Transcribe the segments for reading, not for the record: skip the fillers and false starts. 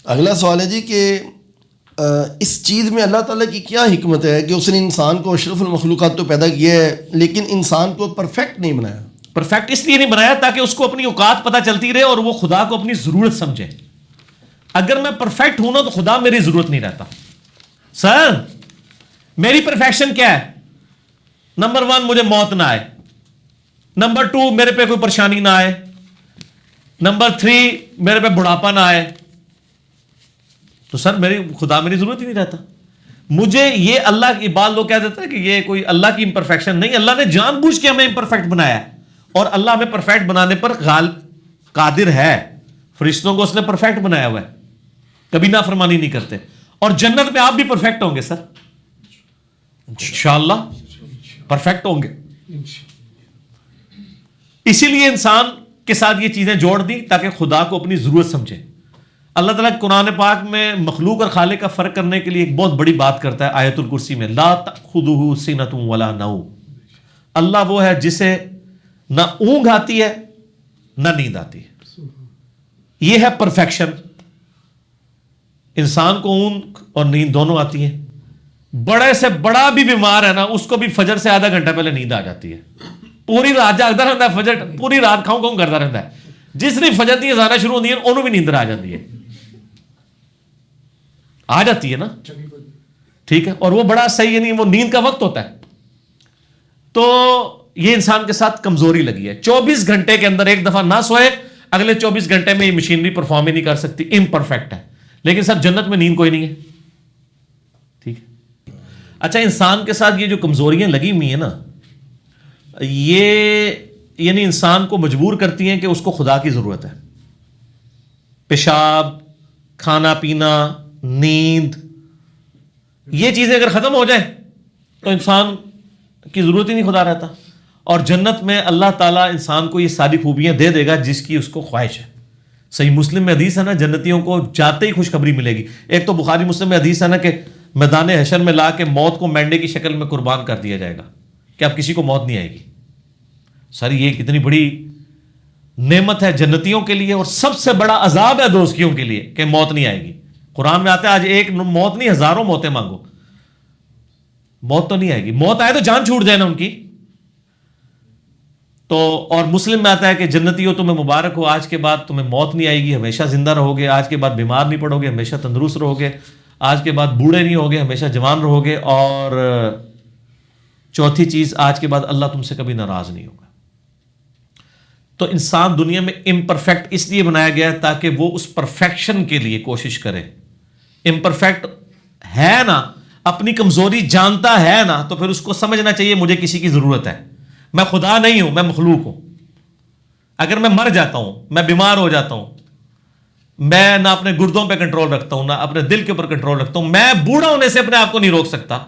اگلا سوال ہے جی کہ اس چیز میں اللہ تعالیٰ کی کیا حکمت ہے کہ اس نے انسان کو اشرف المخلوقات تو پیدا کیا ہے لیکن انسان کو پرفیکٹ نہیں بنایا؟ پرفیکٹ اس لیے نہیں بنایا تاکہ اس کو اپنی اوقات پتہ چلتی رہے اور وہ خدا کو اپنی ضرورت سمجھے. اگر میں پرفیکٹ ہوں نا تو خدا میری ضرورت نہیں رہتا. سر میری پرفیکشن کیا ہے؟ نمبر 1 مجھے موت نہ آئے. نمبر 2 میرے پہ کوئی پریشانی نہ آئے. نمبر 3 میرے پہ بڑھاپا نہ آئے. تو سر خدا میری ضرورت ہی نہیں رہتا. مجھے یہ اللہ کی بات لوگ کہہ دیتا ہے کہ یہ کوئی اللہ کی امپرفیکشن نہیں. اللہ نے جان بوجھ کے ہمیں امپرفیکٹ بنایا ہے اور اللہ ہمیں پرفیکٹ بنانے پر قادر ہے. فرشتوں کو اس نے پرفیکٹ بنایا ہوا ہے, کبھی نافرمانی نہیں کرتے. اور جنت میں آپ بھی پرفیکٹ ہوں گے سر, انشاءاللہ پرفیکٹ ہوں گے. اسی لیے انسان کے ساتھ یہ چیزیں جوڑ دی تاکہ خدا کو اپنی ضرورت سمجھے. اللہ تعالیٰ قرآن پاک میں مخلوق اور خالق کا فرق کرنے کے لیے ایک بہت بڑی بات کرتا ہے آیت الکرسی میں, لا تأخذہ سنۃ ولا نوم. اللہ وہ ہے جسے نہ اونگ آتی ہے نہ نیند آتی ہے. یہ ہے پرفیکشن. انسان کو اونگ اور نیند دونوں آتی ہیں. بڑے سے بڑا بھی بیمار ہے نا, اس کو بھی فجر سے آدھا گھنٹہ پہلے نیند آ جاتی ہے. پوری رات جاگتا رہتا ہے, فجر پوری رات کھاؤں کھاؤں کرتا رہتا ہے. جس نے فجر دی اذانیں شروع ہوتی ہیں انہوں بھی نیند آ جاتی ہے, آ جاتی ہے نا, ٹھیک ہے. اور وہ بڑا صحیح ہے, نہیں وہ نیند کا وقت ہوتا ہے. تو یہ انسان کے ساتھ کمزوری لگی ہے. 24 گھنٹے کے اندر ایک دفعہ نہ سوئے, اگلے 24 گھنٹے میں یہ مشینری پرفارم ہی نہیں کر سکتی, امپرفیکٹ ہے. لیکن سر جنت میں نیند کوئی نہیں ہے, ٹھیک ہے. اچھا, انسان کے ساتھ یہ جو کمزوریاں لگی ہوئی ہیں نا, یہ یعنی انسان کو مجبور کرتی ہیں کہ اس کو خدا کی ضرورت ہے. پیشاب, کھانا پینا, نیند, یہ چیزیں اگر ختم ہو جائیں تو انسان کی ضرورت ہی نہیں خدا رہتا. اور جنت میں اللہ تعالیٰ انسان کو یہ ساری خوبیاں دے دے گا جس کی اس کو خواہش ہے. صحیح مسلم میں حدیث ہے نا, جنتیوں کو جاتے ہی خوشخبری ملے گی. ایک تو بخاری مسلم میں حدیث ہے نا کہ میدان حشر میں لا کے موت کو مینڈے کی شکل میں قربان کر دیا جائے گا کہ اب کسی کو موت نہیں آئے گی. سر یہ کتنی بڑی نعمت ہے جنتیوں کے لیے, اور سب سے بڑا عذاب ہے دوزخیوں کے لیے کہ موت نہیں آئے گی. قرآن میں آتا ہے آج ایک موت نہیں ہزاروں موتیں مانگو, موت تو نہیں آئے گی. موت آئے تو جان چھوٹ جائے نا ان کی. تو اور مسلم میں آتا ہے کہ جنتیوں تمہیں مبارک ہو, آج کے بعد تمہیں موت نہیں آئے گی, ہمیشہ زندہ رہو گے. آج کے بعد بیمار نہیں پڑو گے, ہمیشہ تندرست رہو گے. آج کے بعد بوڑھے نہیں ہوگے, ہمیشہ جوان رہو گے. اور چوتھی چیز, آج کے بعد اللہ تم سے کبھی ناراض نہیں ہوگا. تو انسان دنیا میں امپرفیکٹ اس لیے بنایا گیا ہے تاکہ وہ اس پرفیکشن کے لیے کوشش کرے. امپرفیکٹ ہے نا, اپنی کمزوری جانتا ہے نا, تو پھر اس کو سمجھنا چاہیے مجھے کسی کی ضرورت ہے. میں خدا نہیں ہوں, میں مخلوق ہوں. اگر میں مر جاتا ہوں, میں بیمار ہو جاتا ہوں, میں نہ اپنے گردوں پہ کنٹرول رکھتا ہوں, نہ اپنے دل کے اوپر کنٹرول رکھتا ہوں. میں بوڑھا ہونے سے اپنے آپ کو نہیں روک سکتا.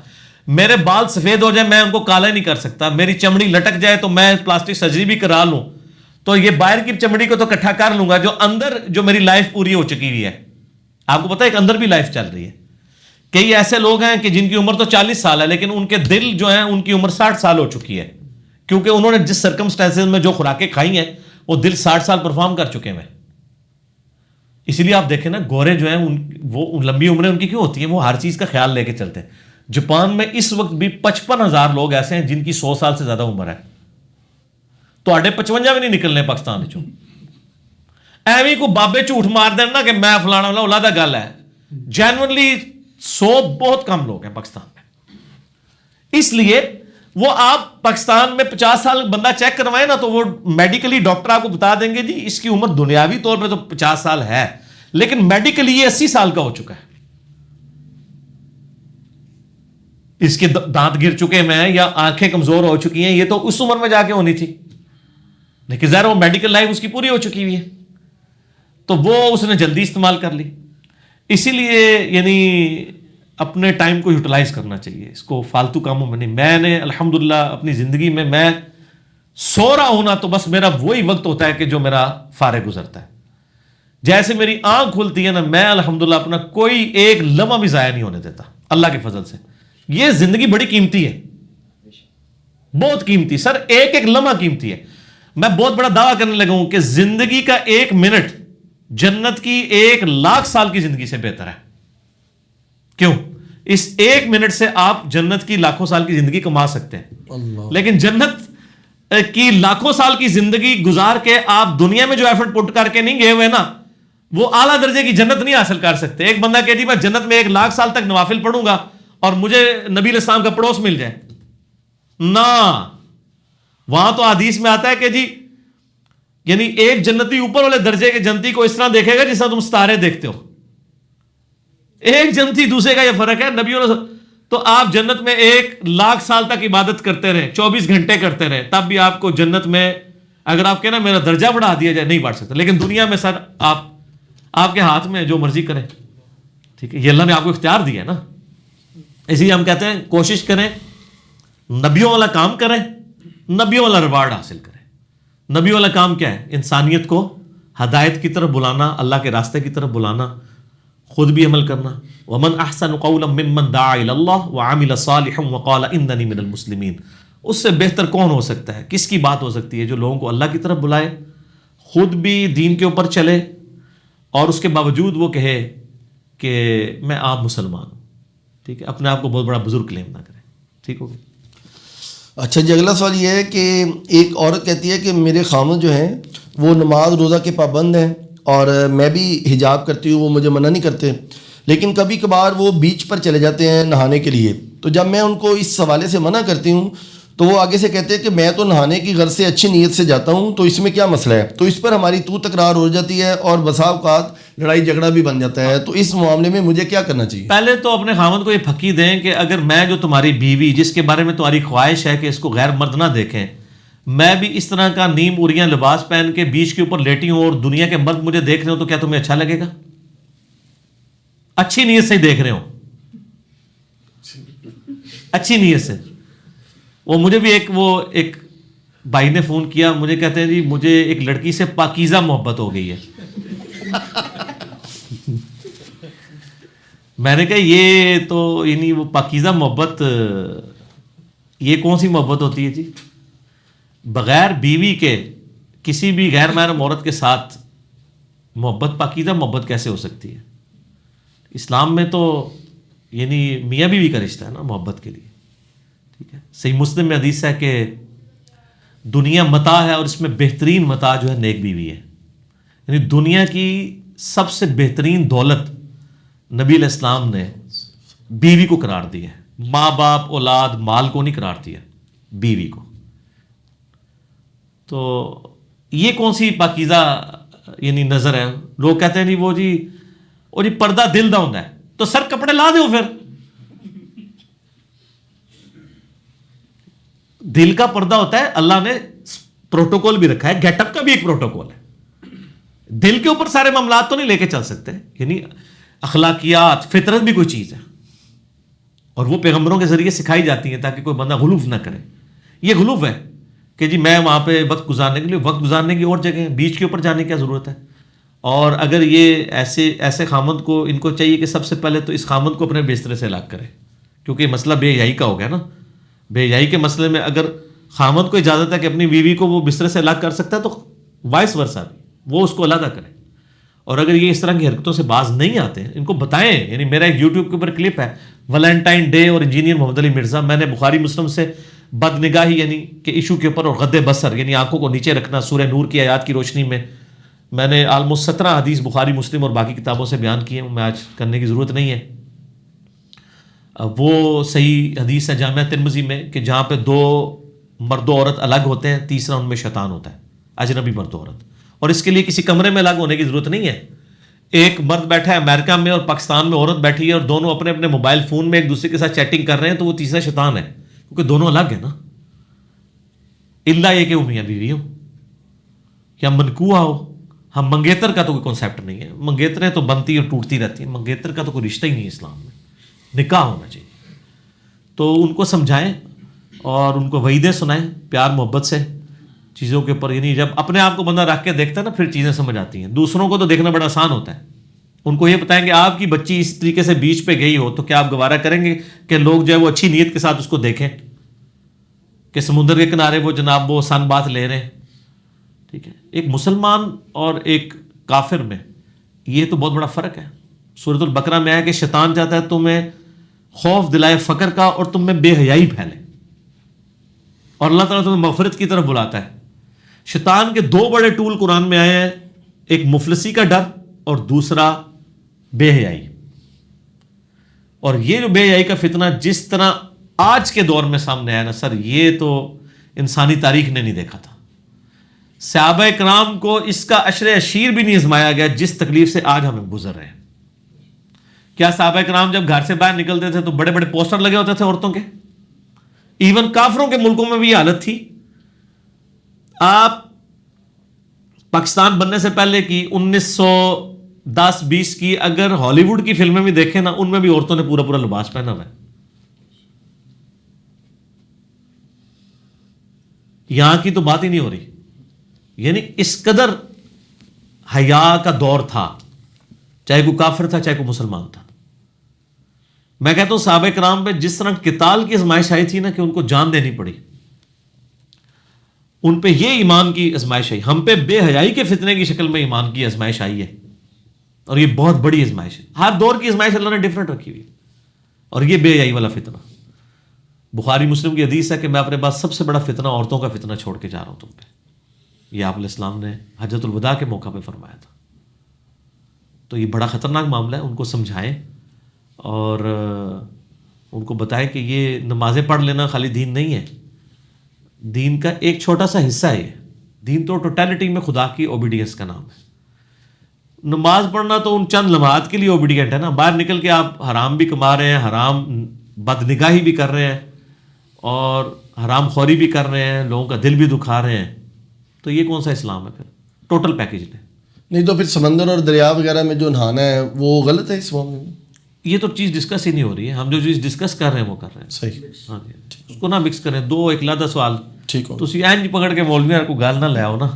میرے بال سفید ہو جائے میں ان کو کالا نہیں کر سکتا. میری چمڑی لٹک جائے تو میں پلاسٹک سرجری بھی کرا لوں تو یہ باہر کی چمڑی کو تو اکٹھا کر لوں گا, جو اندر جو میری لائف پوری ہو چکی ہوئی ہے. آپ کو پتا ہے ایک اندر بھی لائف چل رہی ہے. کئی ایسے لوگ ہیں کہ جن کی عمر تو 40 سال ہے لیکن ان کے دل جو ہیں ان کی عمر 60 سال ہو چکی ہے, کیونکہ انہوں نے جس سرکمسٹانسز میں جو خوراکیں کھائی ہیں وہ دل 60 سال پرفارم کر چکے ہیں. اسی لیے آپ دیکھیں نا, گورے جو ہیں وہ لمبی عمریں ان کی کیوں ہوتی ہیں؟ وہ ہر چیز کا خیال لے کے چلتے ہیں. جاپان میں اس وقت بھی 55,000 لوگ ایسے ہیں جن کی 100 سال سے زیادہ عمر ہے. تو 55 بھی نہیں نکلنے پاکستان چوں. ایویں کو بابے جھوٹ مار دینا کہ میں فلانا والا اولا دا گل ہے. جینورلی 100 بہت کم لوگ ہیں پاکستان میں. اس لیے وہ آپ پاکستان میں 50 سال بندہ چیک کروائے نا تو وہ میڈیکلی ڈاکٹر آپ کو بتا دیں گے جی اس کی عمر دنیاوی طور پہ تو 50 سال ہے لیکن میڈیکلی یہ 80 سال کا ہو چکا ہے. اس کے دانت گر چکے ہیں یا آنکھیں کمزور ہو چکی ہیں, یہ تو اس عمر میں جا کے ہونی تھی, لیکن ظاہر وہ میڈیکل لائف اس کی پوری ہو چکی ہوئی ہے تو وہ اس نے جلدی استعمال کر لی. اسی لیے یعنی اپنے ٹائم کو یوٹیلائز کرنا چاہیے, اس کو فالتو کاموں میں نہیں. میں نے الحمدللہ اپنی زندگی میں سو رہا ہوں نا تو بس میرا وہی وقت ہوتا ہے کہ جو میرا فارغ گزرتا ہے. جیسے میری آنکھ کھلتی ہے نا, میں الحمدللہ اپنا کوئی ایک لمحہ بھی ضائع نہیں ہونے دیتا اللہ کے فضل سے. یہ زندگی بڑی قیمتی ہے, بہت قیمتی سر, ایک ایک لمحہ قیمتی ہے. میں بہت بڑا دعویٰ کرنے لگا ہوں کہ زندگی کا 1 منٹ جنت کی 1,00,000 سال کی زندگی سے بہتر ہے. کیوں؟ اس 1 منٹ سے آپ جنت کی لاکھوں سال کی زندگی کما سکتے ہیں. لیکن جنت کی لاکھوں سال کی زندگی گزار کے آپ دنیا میں جو ایفرٹ پٹ کر کے نہیں گئے ہوئے نا, وہ اعلیٰ درجے کی جنت نہیں حاصل کر سکتے. ایک بندہ کہ جی میں جنت میں 1,00,000 سال تک نوافل پڑھوں گا اور مجھے نبی علیہ السلام کا پڑوس مل جائے نا. وہاں تو حدیث میں آتا ہے کہ جی یعنی ایک جنتی اوپر والے درجے کے جنتی کو اس طرح دیکھے گا جس طرح تم ستارے دیکھتے ہو. ایک جنتی دوسرے کا یہ فرق ہے. نبی تو آپ جنت میں 1,00,000 سال تک عبادت کرتے رہے, 24 گھنٹے کرتے رہے, تب بھی آپ کو جنت میں اگر آپ کہنا میرا درجہ بڑھا دیا جائے نہیں بڑھ سکتا. لیکن دنیا میں سر آپ کے ہاتھ میں جو مرضی کریں, ٹھیک ہے, یہ اللہ نے آپ کو اختیار دیا ہے نا. اسی لیے ہم کہتے ہیں کوشش کریں نبیوں والا کام کریں, نبیوں والا ریوارڈ حاصل کریں. نبیوں والا کام کیا ہے؟ انسانیت کو ہدایت کی طرف بلانا, اللہ کے راستے کی طرف بلانا, خود بھی عمل کرنا. ومن احسن قولا ممن دعا الی اللہ وعمل صالحا وقال اننی من المسلمین. اس سے بہتر کون ہو سکتا ہے, کس کی بات ہو سکتی ہے جو لوگوں کو اللہ کی طرف بلائے, خود بھی دین کے اوپر چلے اور اس کے باوجود وہ کہے کہ میں عام مسلمان ہوں. ٹھیک ہے, اپنے آپ کو بہت بڑا بزرگ کلیم نہ کرے. ٹھیک ہو گیا. اچھا جی, اگلا سوال یہ ہے کہ ایک عورت کہتی ہے کہ میرے خامد جو ہیں وہ نماز روزہ کے پابند ہیں اور میں بھی حجاب کرتی ہوں, وہ مجھے منع نہیں کرتے, لیکن کبھی کبھار وہ بیچ پر چلے جاتے ہیں نہانے کے لیے. تو جب میں ان کو اس حوالے سے منع کرتی ہوں تو وہ آگے سے کہتے ہیں کہ میں تو نہانے کی غرض سے اچھی نیت سے جاتا ہوں, تو اس میں کیا مسئلہ ہے؟ تو اس پر ہماری تکرار ہو جاتی ہے اور بسا اوقات لڑائی جھگڑا بھی بن جاتا ہے. تو اس معاملے میں مجھے کیا کرنا چاہیے؟ پہلے تو اپنے خاوند کو یہ پھکی دیں کہ اگر میں جو تمہاری بیوی جس کے بارے میں تمہاری خواہش ہے کہ اس کو غیر مرد نہ دیکھیں, میں بھی اس طرح کا نیم اریاں لباس پہن کے بیچ کے اوپر لیٹی ہوں اور دنیا کے مرد مجھے دیکھ رہے ہو, تو کیا تمہیں اچھا لگے گا؟ اچھی نیت سے ہی دیکھ رہے ہو, اچھی نیت سے. وہ مجھے بھی ایک بھائی نے فون کیا, مجھے کہتے ہیں جی مجھے ایک لڑکی سے پاکیزہ محبت ہو گئی ہے. میں نے کہا یہ تو یعنی وہ پاکیزہ محبت یہ کون سی محبت ہوتی ہے جی؟ بغیر بیوی کے کسی بھی غیر محرم عورت کے ساتھ محبت پاکیزہ محبت کیسے ہو سکتی ہے؟ اسلام میں تو یعنی میاں بیوی کا رشتہ ہے نا محبت کے لیے. ٹھیک ہے, صحیح مسلم میں حدیث ہے کہ دنیا متاع ہے اور اس میں بہترین متاع جو ہے نیک بیوی ہے. یعنی دنیا کی سب سے بہترین دولت نبی علیہ السلام نے بیوی کو قرار دی ہے. ماں باپ اولاد مال کو نہیں قرار دیا, بیوی کو. تو یہ کون سی پاکیزہ یعنی نظر ہے؟ لوگ کہتے ہیں جی وہ جی پردہ دل دا ہوتا ہے, تو سر کپڑے لا دو پھر. دل کا پردہ ہوتا ہے, اللہ نے پروٹوکول بھی رکھا ہے, گیٹ اپ کا بھی ایک پروٹوکول ہے. دل کے اوپر سارے معاملات تو نہیں لے کے چل سکتے, یعنی اخلاقیات فطرت بھی کوئی چیز ہے اور وہ پیغمبروں کے ذریعے سکھائی جاتی ہیں تاکہ کوئی بندہ غلوف نہ کرے. یہ غلوف ہے کہ جی میں وہاں پہ وقت گزارنے کے لیے, وقت گزارنے کی اور جگہ ہیں, بیچ کے اوپر جانے کی کیا ضرورت ہے؟ اور اگر یہ ایسے خامند کو ان کو چاہیے کہ سب سے پہلے تو اس خامند کو اپنے بسترے سے الگ کرے, کیونکہ مسئلہ بے حیائی کا ہو گیا نا. بے حیائی کے مسئلے میں اگر خامند کو اجازت ہے کہ اپنی بیوی کو وہ بسترے سے الگ کر سکتا ہے تو وائس ورسا بھی وہ اس کو علیحدہ کرے. اور اگر یہ اس طرح کی حرکتوں سے باز نہیں آتے ہیں, ان کو بتائیں. یعنی میرا ایک یوٹیوب کے اوپر کلپ ہے ویلنٹائن ڈے اور انجینئر محمد علی مرزا. میں نے بخاری مسلم سے بد نگاہی یعنی کہ ایشو کے اوپر اور غد بصر یعنی آنکھوں کو نیچے رکھنا سورہ نور کی آیات کی روشنی میں نے آلموسٹ 17 حدیث بخاری مسلم اور باقی کتابوں سے بیان کیے ہیں. میں آج کرنے کی ضرورت نہیں ہے. وہ صحیح حدیث ہے جامعہ ترمذی میں کہ جہاں پہ 2 مرد و عورت الگ ہوتے ہیں, تیسرا ان میں شیطان ہوتا ہے, اجنبی مرد و عورت. اور اس کے لیے کسی کمرے میں الگ ہونے کی ضرورت نہیں ہے. ایک مرد بیٹھا ہے امریکہ میں اور پاکستان میں عورت بیٹھی ہے اور دونوں اپنے اپنے موبائل فون میں ایک دوسرے کے ساتھ چیٹنگ کر رہے ہیں, تو وہ تیسرا شیطان ہے, کیونکہ دونوں الگ ہیں نا. اللہ یہ کہ وہ میاں بیوی ہو یا منکوہ ہو. ہم منگیتر کا تو کوئی کانسیپٹ نہیں ہے. منگیتریں تو بنتی اور ٹوٹتی رہتی ہیں, منگیتر کا تو کوئی رشتہ ہی نہیں ہے اسلام میں. نکاح ہونا چاہیے. تو ان کو سمجھائیں اور ان کو وعیدیں سنائیں پیار محبت سے چیزوں کے اوپر. یعنی جب اپنے آپ کو بندہ رکھ کے دیکھتا ہے نا پھر چیزیں سمجھ آتی ہیں. دوسروں کو تو دیکھنا بڑا آسان ہوتا ہے. ان کو یہ بتائیں کہ آپ کی بچی اس طریقے سے بیچ پہ گئی ہو تو کیا آپ گوارا کریں گے کہ لوگ جو ہے وہ اچھی نیت کے ساتھ اس کو دیکھیں کہ سمندر کے کنارے وہ جناب وہ سن بات لے رہے ہیں. ٹھیک ہے, ایک مسلمان اور ایک کافر میں یہ تو بہت بڑا فرق ہے. سورۃ البقرہ میں آیا کہ شیطان چاہتا ہے تمہیں خوف دلائے فقر کا اور تم میں بے حیائی پھیلے, اور اللہ تعالیٰ تمہیں مغفرت کی طرف بلاتا ہے. شیطان کے دو بڑے ٹول قرآن میں آئے ہیں, ایک مفلسی کا ڈر اور دوسرا بے حیائی. اور یہ جو بے حیائی کا فتنہ جس طرح آج کے دور میں سامنے آیا نا سر, یہ تو انسانی تاریخ نے نہیں دیکھا تھا. صحابہ کرام کو اس کا عشر عشیر بھی نہیں آزمایا گیا جس تکلیف سے آج ہمیں گزر رہے ہیں. کیا صحابہ کرام جب گھر سے باہر نکلتے تھے تو بڑے بڑے پوسٹر لگے ہوتے تھے عورتوں کے؟ ایون کافروں کے ملکوں میں بھی یہ حالت تھی. آپ پاکستان بننے سے پہلے کی 1910-20 کی اگر ہالی ووڈ کی فلمیں بھی دیکھیں نا, ان میں بھی عورتوں نے پورا لباس پہنا ہوا ہے. یہاں کی تو بات ہی نہیں ہو رہی. یعنی اس قدر حیا کا دور تھا, چاہے کوئی کافر تھا چاہے کوئی مسلمان تھا. میں کہتا ہوں صحابہ کرام پہ جس طرح قتال کی آزمائش آئی تھی نا کہ ان کو جان دینی پڑی, ان پہ یہ ایمان کی آزمائش آئی. ہم پہ بے حیائی کے فتنے کی شکل میں ایمان کی آزمائش آئی ہے, اور یہ بہت بڑی آزمائش ہے. ہر دور کی آزمائش اللہ نے ڈفرینٹ رکھی ہوئی, اور یہ بے حیائی والا فتنہ. بخاری مسلم کی حدیث ہے کہ میں اپنے پاس سب سے بڑا فتنہ عورتوں کا فتنہ چھوڑ کے جا رہا ہوں تم پہ. یہ آپ علیہ السلام نے حجۃ الوداع کے موقع پہ فرمایا تھا. تو یہ بڑا خطرناک معاملہ ہے. ان کو سمجھائیں اور ان کو بتائیں کہ یہ نمازیں پڑھ لینا خالی دین نہیں ہے, دین کا ایک چھوٹا سا حصہ ہے. دین تو ٹوٹیلٹی میں خدا کی اوبیڈینس کا نام ہے. نماز پڑھنا تو ان چند لمحات کے لیے اوبیڈینٹ ہے نا, باہر نکل کے آپ حرام بھی کما رہے ہیں, حرام بد نگاہی بھی کر رہے ہیں, اور حرام خوری بھی کر رہے ہیں, لوگوں کا دل بھی دکھا رہے ہیں. تو یہ کون سا اسلام ہے پھر؟ ٹوٹل پیکیج لیں. نہیں تو پھر سمندر اور دریا وغیرہ میں جو نہانا ہے وہ غلط ہے اس معاملے میں؟ یہ تو چیز ڈسکس ہی نہیں ہو رہی ہے. ہم جو چیز ڈسکس کر رہے ہیں وہ کر رہے ہیں. صحیح. ہاں جی, اس کو نہ مکس کریں. دو ایک لادا سوال ٹھیک ہو, تسی این جی پکڑ کے مولوی کو گال نہ لے آؤ نا.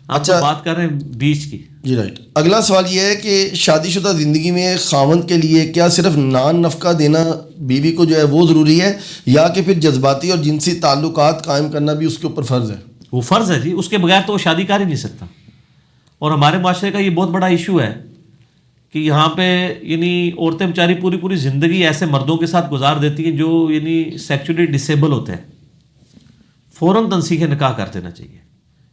اچھا بات کر رہے ہیں بیچ کی. جی رائٹ. اگلا سوال یہ ہے کہ شادی شدہ زندگی میں خاوند کے لیے کیا صرف نان نفقہ دینا بیوی کو جو ہے وہ ضروری ہے, یا کہ پھر جذباتی اور جنسی تعلقات قائم کرنا بھی اس کے اوپر فرض ہے؟ وہ فرض ہے جی, اس کے بغیر تو وہ شادی کر ہی نہیں سکتا. اور ہمارے معاشرے کا یہ بہت بڑا ایشو ہے کہ یہاں پہ یعنی عورتیں بیچاری پوری زندگی ایسے مردوں کے ساتھ گزار دیتی ہیں جو یعنی سیکچولی ڈسیبل ہوتے ہیں. فوراً تنسیخ نکاح کر دینا چاہیے.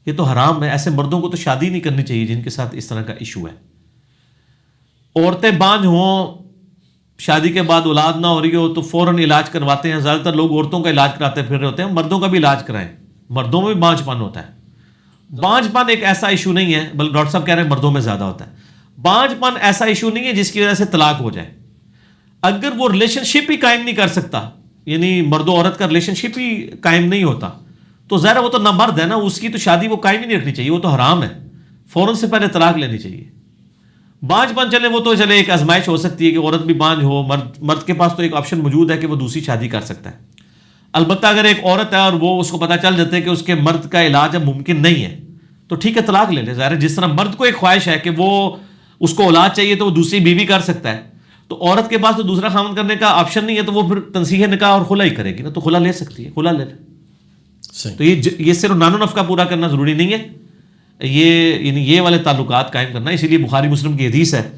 یہ تو حرام ہے. ایسے مردوں کو تو شادی نہیں کرنی چاہیے جن کے ساتھ اس طرح کا ایشو ہے. عورتیں بانجھ ہوں, شادی کے بعد اولاد نہ ہو رہی ہو تو فوراً علاج کرواتے ہیں. زیادہ تر لوگ عورتوں کا علاج کراتے پھر رہے ہوتے ہیں, مردوں کا بھی علاج کرائیں. مردوں میں بھی بانجھ پن ہوتا ہے. بانجھ پن ایک ایسا ایشو نہیں ہے, بلکہ ڈاکٹر صاحب کہہ رہے ہیں مردوں میں زیادہ ہوتا ہے. بانجھ پن ایسا ایشو نہیں ہے جس کی وجہ سے طلاق ہو جائے. اگر وہ ریلیشن شپ ہی قائم نہیں کر سکتا, یعنی مرد و عورت کا ریلیشن شپ ہی قائم نہیں ہوتا, تو ظاہر وہ تو نہ مرد ہے نا, اس کی تو شادی وہ قائم ہی نہیں رکھنی چاہیے, وہ تو حرام ہے. فوراً سے پہلے طلاق لینی چاہیے. بانجھ پن چلے وہ تو چلے ایک آزمائش ہو سکتی ہے کہ عورت بھی بانجھ ہو, مرد کے پاس تو ایک آپشن موجود ہے کہ وہ دوسری شادی کر سکتا ہے. البتہ اگر ایک عورت ہے اور وہ اس کو پتہ چل جاتا ہے کہ اس کے مرد کا علاج اب ممکن نہیں ہے تو ٹھیک ہے طلاق لے لے. ظاہر ہے جس طرح مرد کو ایک خواہش ہے کہ وہ اس کو اولاد چاہیے تو وہ دوسری بیوی کر سکتا ہے, تو عورت کے پاس تو دوسرا خاوند کرنے کا آپشن نہیں ہے, تو وہ پھر تنسیخ نکاح اور خلا ہی کرے گی نا. تو خلا لے سکتی ہے, خلا لے لے. تو یہ صرف نان و نفقہ پورا کرنا ضروری نہیں ہے, یہ یعنی یہ والے تعلقات قائم کرنا. اسی لیے بخاری مسلم کی حدیث ہے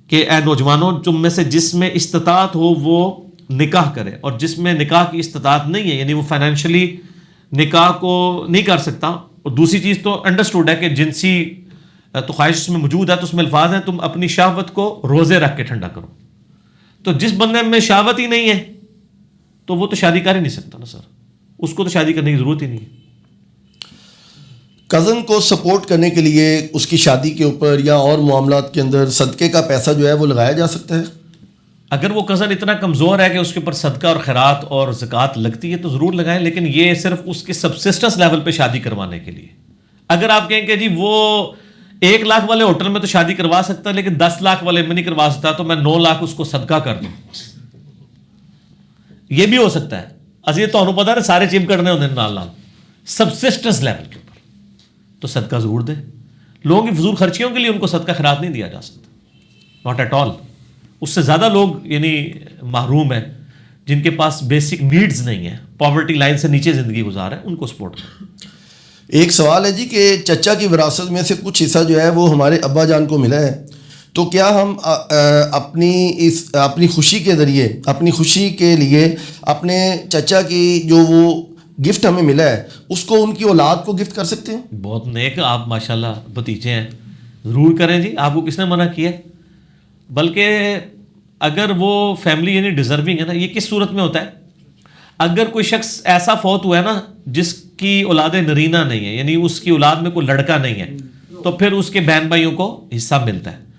کہ اے نوجوانوں, تم میں سے جس میں استطاعت ہو وہ نکاح کرے, اور جس میں نکاح کی استطاعت نہیں ہے یعنی وہ فائنینشلی نکاح کو نہیں کر سکتا. اور دوسری چیز تو انڈرسٹوڈ ہے کہ جنسی تو خواہش اس میں موجود ہے, تو اس میں الفاظ ہیں تم اپنی شہوت کو روزے رکھ کے ٹھنڈا کرو. تو جس بندے میں شہوت ہی نہیں ہے تو وہ تو شادی کر ہی نہیں سکتا نا سر, اس کو تو شادی کرنے کی ضرورت ہی نہیں ہے. کزن کو سپورٹ کرنے کے لیے اس کی شادی کے اوپر یا اور معاملات کے اندر صدقے کا پیسہ جو ہے وہ لگایا جا سکتا ہے؟ اگر وہ کزن اتنا کمزور ہے کہ اس کے اوپر صدقہ اور خیرات اور زکوٰۃ لگتی ہے تو ضرور لگائیں, لیکن یہ صرف اس کے سبسسٹنس لیول پہ شادی کروانے کے لیے. اگر آپ کہیں کہ جی وہ 1 لاکھ والے ہوٹل میں تو شادی کروا سکتا ہے لیکن 10 لاکھ والے میں نہیں کروا سکتا, تو میں 9 لاکھ اس کو صدقہ کر دوں, یہ بھی ہو سکتا ہے. یہ تو پتا ہے سارے چیم کرنے ہوتے ہیں نال سبسسٹنس لیول کے اوپر, تو صدقہ ضرور دیں. لوگوں کی فضول خرچیوں کے لیے ان کو صدقہ خیرات نہیں دیا جا سکتا, ناٹ ایٹ آل. اس سے زیادہ لوگ یعنی محروم ہیں جن کے پاس بیسک نیڈز نہیں ہیں, پاورٹی لائن سے نیچے زندگی گزار ہے, ان کو سپورٹ کریں. ایک سوال ہے جی کہ چچا کی وراثت میں سے کچھ حصہ جو ہے وہ ہمارے ابا جان کو ملا ہے, تو کیا ہم اپنی خوشی کے ذریعے، اپنی خوشی کے لیے اپنے چچا کی جو وہ گفٹ ہمیں ملا ہے اس کو ان کی اولاد کو گفٹ کر سکتے ہیں؟ بہت نیک آپ ماشاءاللہ بھتیجے ہیں، ضرور کریں جی، آپ کو کس نے منع کیا؟ بلکہ اگر وہ فیملی یعنی ڈیزرونگ ہے نا، یہ کس صورت میں ہوتا ہے؟ اگر کوئی شخص ایسا فوت ہوا ہے نا جس کی اولاد نرینہ نہیں ہے، یعنی اس کی اولاد میں کوئی لڑکا نہیں ہے، تو پھر اس کے بہن بھائیوں کو حصہ ملتا ہے۔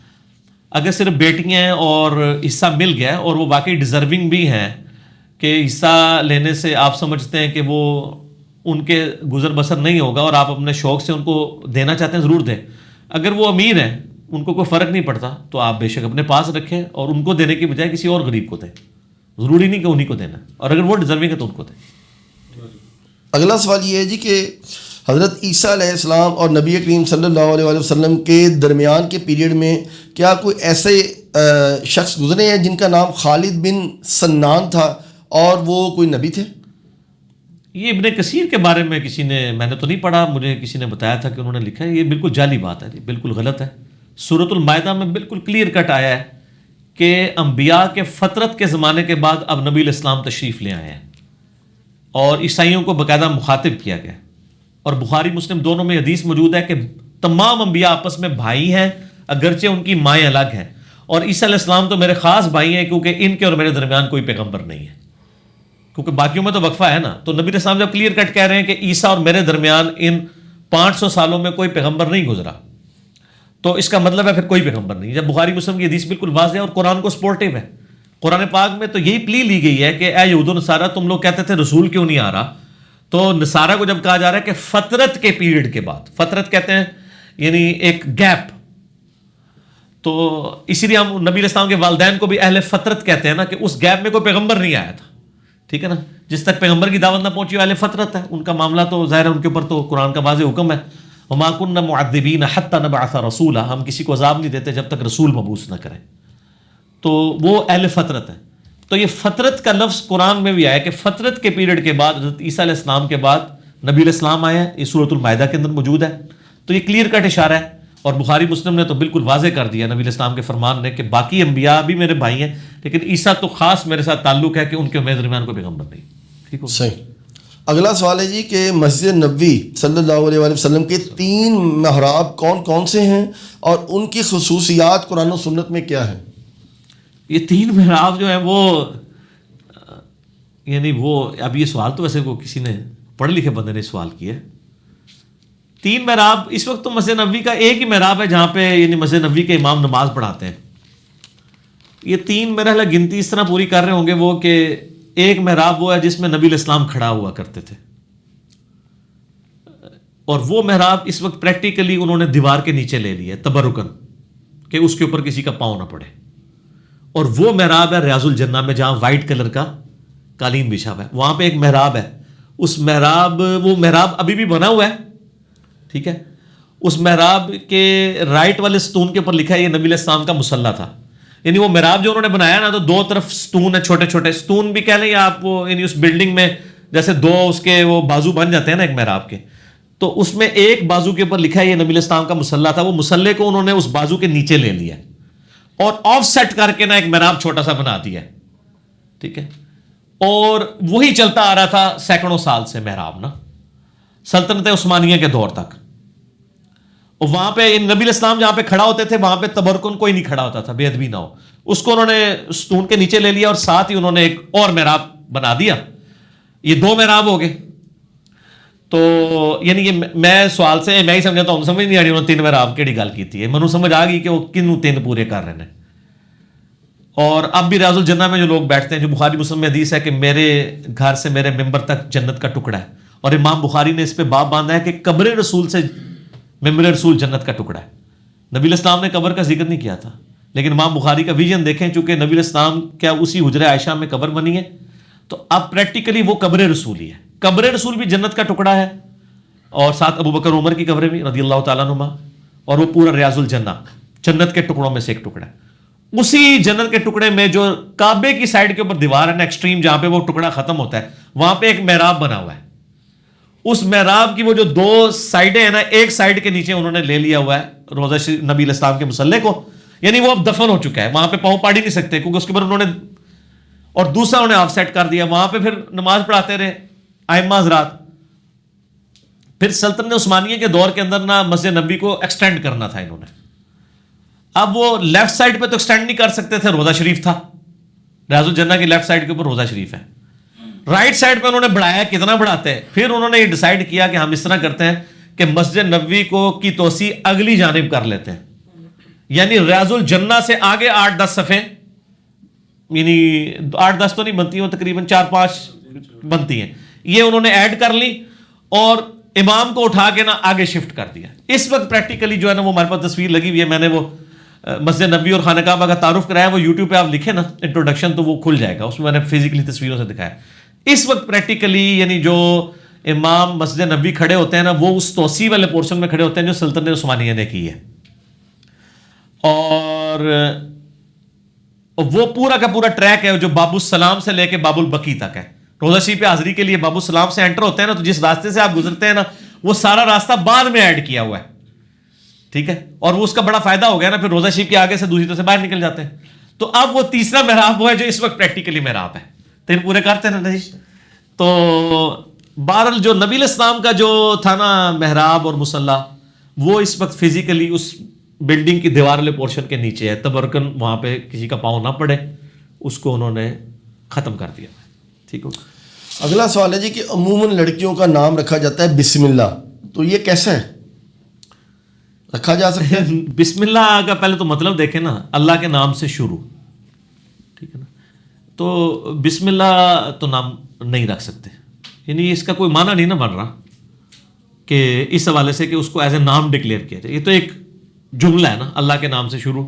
اگر صرف بیٹیاں ہیں اور حصہ مل گیا اور وہ واقعی ڈیزرونگ بھی ہیں کہ حصہ لینے سے آپ سمجھتے ہیں کہ وہ ان کے گزر بسر نہیں ہوگا اور آپ اپنے شوق سے ان کو دینا چاہتے ہیں، ضرور دیں۔ اگر وہ امیر ہیں، ان کو کوئی فرق نہیں پڑتا، تو آپ بے شک اپنے پاس رکھیں اور ان کو دینے کی بجائے کسی اور غریب کو دیں، ضروری نہیں کہ انہیں کو دینا، اور اگر وہ ڈیزرونگ ہے تو ان کو دیں۔ اگلا سوال یہ ہے جی کہ حضرت عیسیٰ علیہ السلام اور نبی کریم صلی اللہ علیہ وسلم کے درمیان کے پیریڈ میں کیا کوئی ایسے شخص گزرے ہیں جن کا نام خالد بن سنان تھا اور وہ کوئی نبی تھے؟ یہ ابن کثیر کے بارے میں میں نے تو نہیں پڑھا، مجھے کسی نے بتایا تھا کہ انہوں نے لکھا ہے، یہ بالکل جعلی بات ہے، یہ بالکل غلط ہے۔ سورۃ المائدہ میں بالکل کلیئر کٹ آیا ہے کہ انبیاء کے فطرت کے زمانے کے بعد اب نبی علیہ السلام تشریف لے آئے ہیں، اور عیسائیوں کو باقاعدہ مخاطب کیا گیا، اور بخاری مسلم دونوں میں حدیث موجود ہے کہ تمام انبیاء آپس میں بھائی ہیں اگرچہ ان کی مائیں الگ ہیں، اور عیسیٰ علیہ السلام تو میرے خاص بھائی ہیں کیونکہ ان کے اور میرے درمیان کوئی پیغمبر نہیں ہے، کیونکہ باقیوں میں تو وقفہ ہے نا۔ تو نبی علیہ السلام جب کلیئر کٹ کہہ رہے ہیں کہ عیسیٰ اور میرے درمیان ان 500 سالوں میں کوئی پیغمبر نہیں گزرا، تو اس کا مطلب ہے پھر کوئی پیغمبر نہیں۔ جب بخاری مسلم کی حدیث بالکل واضح ہے اور قرآن کو سپورٹیو ہے، قرآن پاک میں تو یہی پلی لی گئی ہے کہ اے یہود و نصارہ، تم لوگ کہتے تھے رسول کیوں نہیں آ رہا، تو نصارہ کو جب کہا جا رہا ہے کہ فطرت کے پیریڈ کے بعد، فطرت کہتے ہیں یعنی ایک گیپ، تو اسی لیے ہم نبی علیہ السلام کے والدین کو بھی اہل فطرت کہتے ہیں نا، کہ اس گیپ میں کوئی پیغمبر نہیں آیا تھا، ٹھیک ہے نا۔ جس تک پیغمبر کی دعوت نہ پہنچی وہ اہل فطرت ہے، ان کا معاملہ تو ظاہر ہے، ان کے اوپر تو قرآن کا واضح حکم ہے، وما كنا معذبین حتی نبعث رسولا، ہم کسی کو عذاب نہیں دیتے جب تک رسول مبعوث نہ کریں، تو وہ اہل فطرت ہے۔ تو یہ فطرت کا لفظ قرآن میں بھی آیا کہ فطرت کے پیریڈ کے بعد حضرت عیسیٰ علیہ السلام کے بعد نبی علیہ السلام آیا ہے، یہ سورۃ المائدہ کے اندر موجود ہے، تو یہ کلیئر کٹ اشارہ ہے، اور بخاری مسلم نے تو بالکل واضح کر دیا نبی علیہ السلام کے فرمان نے کہ باقی انبیاء بھی میرے بھائی ہیں، لیکن عیسیٰ تو خاص میرے ساتھ تعلق ہے کہ ان کے میرے درمیان کوئی پیغمبر نہیں۔ ٹھیک ہو؟ صحیح۔ اگلا سوال ہے جی کہ مسجد نبوی صلی اللہ علیہ وآلہ وسلم کے 3 محراب کون کون سے ہیں اور ان کی خصوصیات قرآن و سنت میں کیا ہے؟ یہ 3 محراب جو ہیں وہ یعنی وہ اب یہ سوال تو ویسے کو کسی نے پڑھے لکھے بندے نے سوال کیا ہے۔ 3 محراب اس وقت تو مسجد نبوی کا ایک ہی محراب ہے جہاں پہ یعنی مسجد نبوی کے امام نماز پڑھاتے ہیں۔ یہ 3 میرا خیال گنتی اس طرح پوری کر رہے ہوں گے وہ کہ ایک محراب وہ ہے جس میں نبی علیہ السلام کھڑا ہوا کرتے تھے، اور وہ محراب اس وقت پریکٹیکلی انہوں نے دیوار کے نیچے لے لیا ہے تبرکن کہ اس کے اوپر کسی کا پاؤں نہ پڑے، اور وہ محراب ہے ریاض الجنہ میں جہاں وائٹ کلر کا قالین بچھا ہوا ہے، وہاں پہ ایک محراب ہے، اس محراب وہ محراب ابھی بھی بنا ہوا ہے، ٹھیک ہے۔ اس محراب کے رائٹ والے ستون کے اوپر لکھا ہے یہ نبی علیہ السلام کا مصلی تھا، یعنی وہ محراب جو انہوں نے بنایا نا تو 2 طرف ستون ہے، چھوٹے چھوٹے ستون بھی کہہ لیں یا آپ وہ یعنی اس بلڈنگ میں جیسے 2 اس کے وہ بازو بن جاتے ہیں نا ایک محراب کے، تو اس میں ایک بازو کے اوپر لکھا ہے یہ نبی علیہ السلام کا مصلی تھا، وہ مصلی کو انہوں نے اس بازو کے نیچے لے لیا اور آف سیٹ کر کے نا ایک محراب چھوٹا سا بنا دیا ہے، ٹھیک ہے۔ اور وہی چلتا آ رہا تھا سینکڑوں سال سے محراب نا، سلطنت عثمانیہ کے دور تک، اور وہاں پہ نبی علیہ السلام جہاں پہ کھڑا ہوتے تھے وہاں پہ تبرکن کوئی نہیں کھڑا ہوتا تھا، بے ادبی نہ ہو، اس کو انہوں نے ستون کے نیچے لے لیا اور ساتھ ہی انہوں نے ایک اور محراب بنا دیا، یہ 2 محراب ہو گئے۔ تو یعنی یہ میں سوال سے میں ہی سمجھتا ہوں، سمجھ نہیں آ رہی انہوں نے 3 محراب کیڑی گل کی ہے، منو سمجھ آ گئی کہ وہ کنوں 3 پورے کر رہے ہیں۔ اور اب بھی ریاض الجنہ میں جو لوگ بیٹھتے ہیں، جو بخاری مسلم میں حدیث ہے کہ میرے گھر سے میرے ممبر تک جنت کا ٹکڑا ہے، اور امام بخاری نے اس پہ باب باندھا ہے کہ قبر رسول سے ممبر رسول جنت کا ٹکڑا ہے۔ نبی علیہ السلام نے قبر کا ذکر نہیں کیا تھا، لیکن امام بخاری کا ویژن دیکھیں، چونکہ نبی علیہ السلام کیا اسی حجرہ عائشہ میں قبر بنی ہے، تو اب پریکٹیکلی وہ قبر رسول ہی ہے، قبر رسول بھی جنت کا ٹکڑا ہے، اور ساتھ ابو بکر عمر کی قبریں بھی رضی اللہ تعالیٰ عنہما، اور وہ پورا ریاض الجنہ جنت کے ٹکڑوں میں سے ایک ٹکڑا ہے۔ اسی جنت کے ٹکڑے میں جو کعبے کی سائڈ کے اوپر دیوار ہے نا ایکسٹریم جہاں پہ وہ ٹکڑا ختم ہوتا ہے، وہاں پہ ایک محراب بنا ہوا ہے، اس محراب کی وہ جو 2 سائڈیں ہیں نا، ایک سائڈ کے نیچے انہوں نے لے لیا ہوا ہے روضہ نبی علیہ السلام کے مصلی کو، یعنی وہ اب دفن ہو چکا ہے, وہاں پہ پاؤں پاڑ ہی نہیں سکتے, کیونکہ اس کے بعد انہوں نے, اور دوسرا انہوں نے آف سیٹ کر دیا, وہاں پہ پھر نماز پڑھاتے رہے ائمہ حضرات. پھر سلطنت عثمانیہ کے دور کے اندر نا مسجد نبوی کو ایکسٹینڈ کرنا تھا انہوں نے. اب وہ لیفٹ سائڈ پہ تو ایکسٹینڈ نہیں کر سکتے تھے, روضہ شریف تھا, ریاض الجنہ کی لیفٹ سائڈ کے اوپر روضہ شریف ہے. رائٹ سائڈ پہ انہوں نے بڑھایا, کتنا بڑھاتے ہیں. پھر انہوں نے یہ ڈیسائیڈ کیا کہ ہم اس طرح کرتے ہیں کہ مسجد نبوی کو کی توسیع اگلی جانب کر لیتے ہیں, یعنی ریاض الجنہ سے آگے 8-10 صفیں, یعنی 8-10 تو نہیں بنتی ہیں, تقریباً 4-5 بنتی ہیں, یہ انہوں نے ایڈ کر لی اور امام کو اٹھا کے نا آگے شفٹ کر دیا. اس وقت پریکٹیکلی جو ہے نا وہ ہمارے پاس تصویر لگی ہوئی ہے, میں نے وہ مسجد نبوی اور خانہ کعبہ کا تعارف کرایا, وہ یوٹیوب پہ آپ لکھیں نا انٹروڈکشن تو وہ کھل جائے گا, اس میں نے فزیکلی تصویروں سے دکھایا. اس وقت پریکٹیکلی یعنی جو امام مسجد نبوی کھڑے ہوتے ہیں نا وہ اس توسیع والے پورشن میں کھڑے ہوتے ہیں جو سلطنت عثمانیہ نے کی ہے, اور وہ پورا کا پورا ٹریک ہے جو باب السلام سے لے کے باب البقی تک ہے. روضہ شریف پہ حاضری کے لیے باب السلام سے انٹر ہوتے ہیں نا, تو جس راستے سے آپ گزرتے ہیں نا وہ سارا راستہ بعد میں ایڈ کیا ہوا ہے, ٹھیک ہے, اور وہ اس کا بڑا فائدہ ہو گیا نا, پھر روضہ شریف کے آگے سے دوسری طرف سے باہر نکل جاتے ہیں. تو اب وہ تیسرا محراب وہ ہے جو اس وقت پریکٹیکلی محراب ہے. تین پورے کرتے ہیں نا جی. تو بہرحال جو نبی علیہ السلام کا جو تھا نا محراب اور مصلی, وہ اس وقت فزیکلی اس بلڈنگ کی دیوار والے پورشن کے نیچے ہے, تبرکن وہاں پہ کسی کا پاؤں نہ پڑے, اس کو انہوں نے ختم کر دیا. ٹھیک ہو. اگلا سوال ہے جی کہ عموماً لڑکیوں کا نام رکھا جاتا ہے بسم اللہ, تو یہ کیسا ہے, رکھا جا سکتا ہے؟ بسم اللہ کا پہلے تو مطلب دیکھیں نا, اللہ کے نام سے شروع, ٹھیک ہے نا. تو بسم اللہ تو نام نہیں رکھ سکتے, یعنی اس کا کوئی معنی نہیں نا بن رہا کہ اس حوالے سے کہ اس کو ایز اے نام ڈکلیئر کیا جائے. یہ تو ایک جملہ ہے نا, اللہ کے نام سے شروع,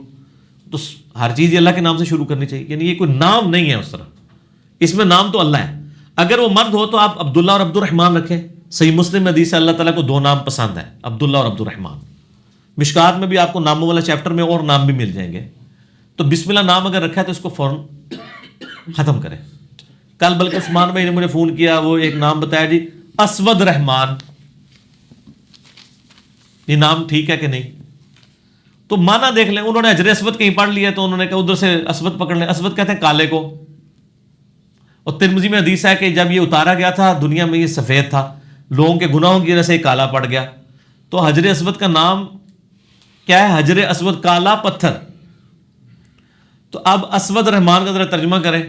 تو ہر چیز اللہ کے نام سے شروع کرنی چاہیے, یعنی یہ کوئی نام نہیں ہے اس طرح. اس میں نام تو اللہ ہے. اگر وہ مرد ہو تو آپ عبداللہ اور عبد الرحمن رکھیں. صحیح مسلم میں حدیث ہے اللہ تعالیٰ کو 2 نام پسند ہیں, عبداللہ اور عبد الرحمن. مشکات میں بھی آپ کو ناموں والا چیپٹر میں اور نام بھی مل جائیں گے. تو بسم اللہ نام اگر رکھا ہے تو اس کو فوراً ختم کریں. کل بلکہ عثمان بھائی نے مجھے فون کیا, وہ ایک نام بتایا جی اسود رحمان, یہ نام ٹھیک ہے کہ نہیں؟ تو معنی دیکھ لیں, انہوں نے حجر اسود کہیں پڑھ لیا تو انہوں نے کہا ادھر سے اسود پکڑ لیں. اسود کہتے ہیں کالے کو, اور ترمذی میں حدیث ہے کہ جب یہ اتارا گیا تھا دنیا میں یہ سفید تھا, لوگوں کے گناہوں کی وجہ سے یہ کالا پڑ گیا. تو حجر اسود کا نام کیا ہے؟ حجر اسود, کالا پتھر. تو اب اسود رحمان کا ذرا ترجمہ کریں.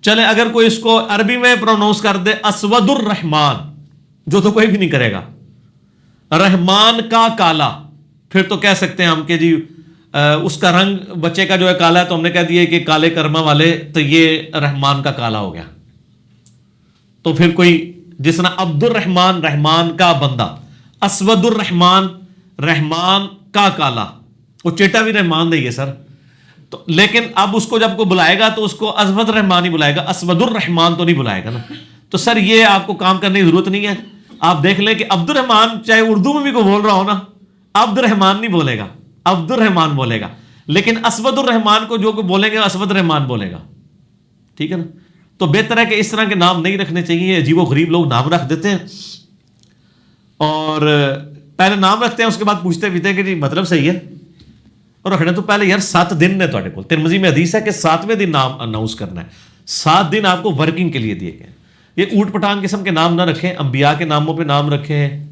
چلے اگر کوئی اس کو عربی میں پروناؤنس کر دے اسود الرحمان, جو تو کوئی بھی نہیں کرے گا, رحمان کا کالا, پھر تو کہہ سکتے ہیں ہم کہ جی اس کا رنگ بچے کا جو ہے کالا ہے, تو ہم نے کہہ دیا کہ کالے کرما والے, تو یہ رحمان کا کالا ہو گیا. تو پھر کوئی جس طرح عبد الرحمان رحمان کا بندہ, اسود الرحمان رحمان کا کالا, وہ چیٹا بھی رحمان دے گے سر. تو لیکن اب اس کو جب کو بلائے گا تو اس کو اسود الرحمان ہی بلائے گا, اسود الرحمان تو نہیں بلائے گا نا. تو سر یہ آپ کو کام کرنے کی ضرورت نہیں ہے. آپ دیکھ لیں کہ عبد الرحمان چاہے اردو میں بھی کوئی بول رہا ہو نا, عبد الرحمان نہیں بولے گا, عبد الرحمان بولے گا. لیکن اسود الرحمان کو جو بولیں گے اسود الرحمان بولے گا, ٹھیک ہے نا. تو بہتر ہے کہ اس طرح کے نام نہیں رکھنے چاہیے. عجیب و غریب لوگ نام رکھ دیتے ہیں, اور پہلے نام رکھتے ہیں, اس کے بعد پوچھتے پیتے ہیں کہ جی مطلب صحیح ہے, اور رکھنے تو پہلے یار 7 دن نے تھوڑے کو. ترمذی میں حدیث ہے کہ 7ویں دن نام اناؤنس کرنا ہے. 7 دن آپ کو ورکنگ کے لیے دیے گئے. یہ اوٹ پٹانگ قسم کے نام نہ رکھیں, انبیاء کے ناموں پہ نام رکھیں,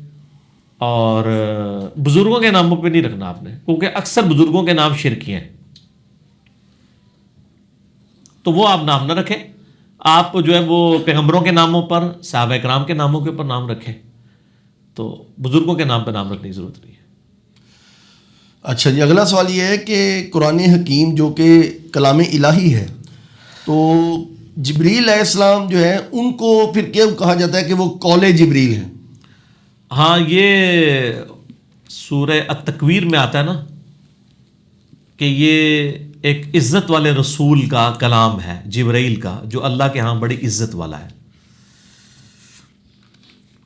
اور بزرگوں کے ناموں پہ نہیں رکھنا آپ نے, کیونکہ اکثر بزرگوں کے نام شرکی ہیں, تو وہ آپ نام نہ رکھیں. آپ جو ہے وہ پیغمبروں کے ناموں پر, صحابہ کرام کے ناموں کے اوپر نام رکھیں. تو بزرگوں کے نام پہ نام رکھنے کی ضرورت نہیں ہے. اچھا جی, اگلا سوال یہ ہے کہ قرآن حکیم جو کہ کلام الہی ہے, تو جبریل علیہ السلام جو ہے ان کو پھر کیوں کہا جاتا ہے کہ وہ قول جبریل ہے؟ ہاں, یہ سورہ التکویر میں آتا ہے نا کہ یہ ایک عزت والے رسول کا کلام ہے, جبرائیل کا, جو اللہ کے ہاں بڑی عزت والا ہے.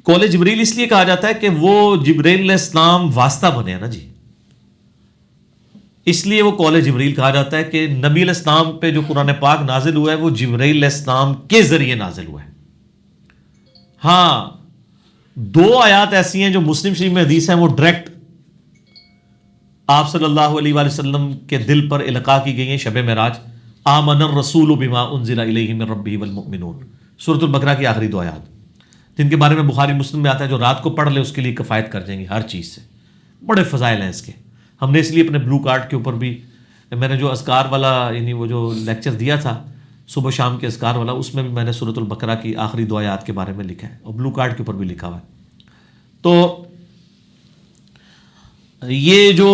قول جبریل اس لیے کہا جاتا ہے کہ وہ جبرائیل علیہ السلام واسطہ بنے ہیں نا جی, اس لیے وہ قول جبریل کہا جاتا ہے کہ نبی علیہ السلام پہ جو قرآن پاک نازل ہوا ہے وہ جبرائیل علیہ السلام کے ذریعے نازل ہوا ہے. ہاں 2 آیات ایسی ہیں جو مسلم شریف میں حدیث ہیں, وہ ڈائریکٹ آپ صلی اللہ علیہ وآلہ وسلم کے دل پر القاء کی گئی ہیں شب معراج. آمن الرسول بما انزل الیہ من ربہ والمؤمنون، سورۃ البقرہ کی آخری 2 آیات، جن کے بارے میں بخاری مسلم میں آتا ہے جو رات کو پڑھ لے اس کے لیے کفایت کر جائیں گی ہر چیز سے. بڑے فضائل ہیں اس کے. ہم نے اس لیے اپنے بلو کارڈ کے اوپر بھی، میں نے جو اذکار والا یعنی وہ جو لیکچر دیا تھا صبح شام کے اذکار والا، اس میں بھی میں نے سورۃ البقرہ کی آخری 2 آیات کے بارے میں لکھا ہے اور بلو کارڈ کے اوپر بھی لکھا ہوا ہے. تو یہ جو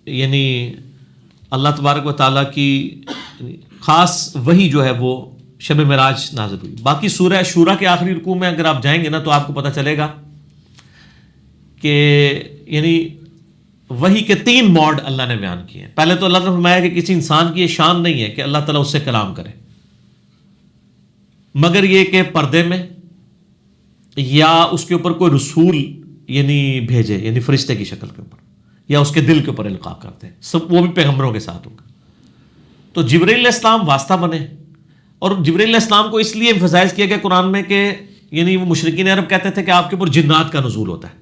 یعنی اللہ تبارک و تعالیٰ کی خاص وحی جو ہے وہ شب معراج نازل ہوئی. باقی سورہ شورا کے آخری رکوع میں اگر آپ جائیں گے نا تو آپ کو پتہ چلے گا کہ یعنی وحی کے 3 موڈ اللہ نے بیان کیے ہیں. پہلے تو اللہ نے فرمایا کہ کسی انسان کی یہ شان نہیں ہے کہ اللہ تعالیٰ اس سے کلام کرے، مگر یہ کہ پردے میں یا اس کے اوپر کوئی رسول یعنی بھیجے، یعنی فرشتے کی شکل کے اوپر، یا اس کے دل کے اوپر القاء کرتے ہیں، سب وہ بھی پیغمبروں کے ساتھ ہوگا. تو جبرائیل علیہ السلام واسطہ بنے، اور جبرائیل علیہ السلام کو اس لیے emphasize کیا گیا قرآن میں کہ یعنی وہ مشرکین عرب کہتے تھے کہ آپ کے اوپر جنات کا نزول ہوتا ہے،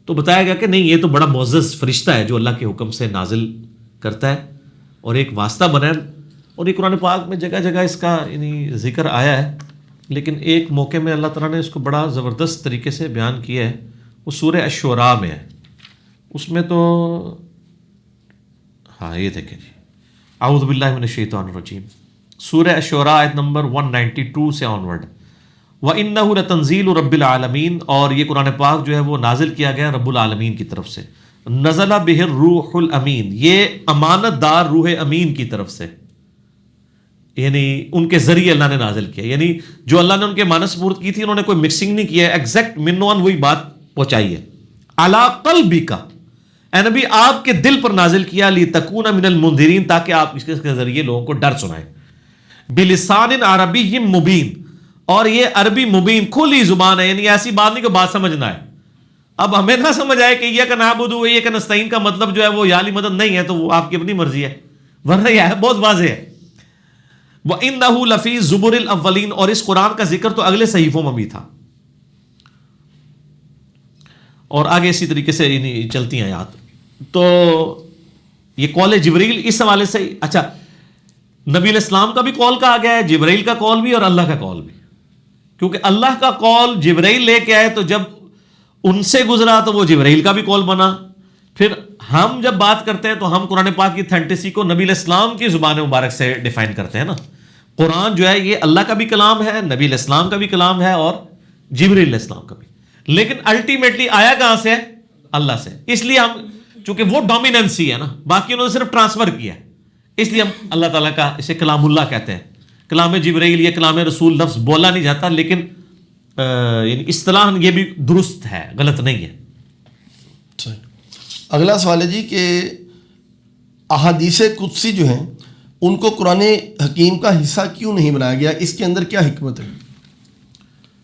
تو بتایا گیا کہ نہیں، یہ تو بڑا معزز فرشتہ ہے جو اللہ کے حکم سے نازل کرتا ہے اور ایک واسطہ بنا ہے. اور یہ قرآن پاک میں جگہ جگہ اس کا یعنی ذکر آیا ہے، لیکن ایک موقع میں اللہ تعالیٰ نے اس کو بڑا زبردست طریقے سے بیان کیا ہے. وہ سورہ الشعراء میں ہے. اس میں تو ہاں یہ دیکھیں جی، اعوذ باللہ من الشیطان الرجیم، سورہ الشعراء آیت نمبر 192 سے آنورڈ. وَإِنَّهُ لَتَنزِيلُ رَبِّ الْعَالَمِينَ، اور یہ قرآن پاک جو ہے وہ نازل کیا گیا رب العالمین کی طرف سے. نزل بہ الروح الامین، یہ امانت دار روح امین کی طرف سے، یعنی ان کے ذریعے اللہ نے نازل کیا. یعنی جو اللہ نے ان کے مانس سپرد کی تھی انہوں نے کوئی مکسنگ نہیں کیا ہے، ایگزیکٹ منوان وہی بات پہنچائی ہے. علی قلبک، اے نبی آپ کے دل پر نازل کیا، لتکون من المنذرین، تاکہ آپ اس کے ذریعے لوگوں کو ڈر سنائیں. بلسان عربی مبین، اور یہ عربی مبین کھلی زبان ہے، یعنی ایسی بات نہیں کہ بات سمجھنا ہے. اب ہمیں نہ سمجھ آئے کہ یہ کا نعبد و یہ کا نستعین کا مطلب جو ہے وہ یا علی مدد نہیں ہے، تو وہ آپ کی اپنی مرضی ہے، ورنہ یہ ہے بہت واضح ہے. وَإِنَّهُ لَفِي زُبُرِ الْأَوَّلِينَ، اور اس قرآن کا ذکر تو اگلے صحیفوں میں بھی تھا. اور آگے اسی طریقے سے یعنی چلتی ہیں آیات. تو یہ قول جبریل اس حوالے سے، اچھا نبی علیہ السلام کا بھی قول کہا گیا ہے، جبریل کا قول بھی اور اللہ کا قول بھی، کیونکہ اللہ کا قول جبریل لے کے آئے تو جب ان سے گزرا تو وہ جبریل کا بھی قول بنا. پھر ہم جب بات کرتے ہیں تو ہم قرآن پاک کی اتھینٹسی کو نبی علیہ السلام کی زبان مبارک سے ڈیفائن کرتے ہیں نا. قرآن جو ہے یہ اللہ کا بھی کلام ہے، نبی علیہ السلام کا بھی کلام ہے اور جبریل علیہ السلام کا بھی، لیکن الٹیمیٹلی آیا کہاں سے ہے؟ اللہ سے. اس لیے ہم چونکہ وہ ڈومیننسی ہے نا، باقی انہوں نے صرف ٹرانسفر کیا ہے، اس لیے ہم اللہ تعالیٰ کا اسے کلام اللہ کہتے ہیں. کلام جبرائیل یا کلام رسول لفظ بولا نہیں جاتا، لیکن یعنی اصطلاح یہ بھی درست ہے، غلط نہیں ہے. اگلا سوال ہے جی کہ احادیث قدسی جو ہیں ان کو قرآن حکیم کا حصہ کیوں نہیں بنایا گیا؟ اس کے اندر کیا حکمت ہے؟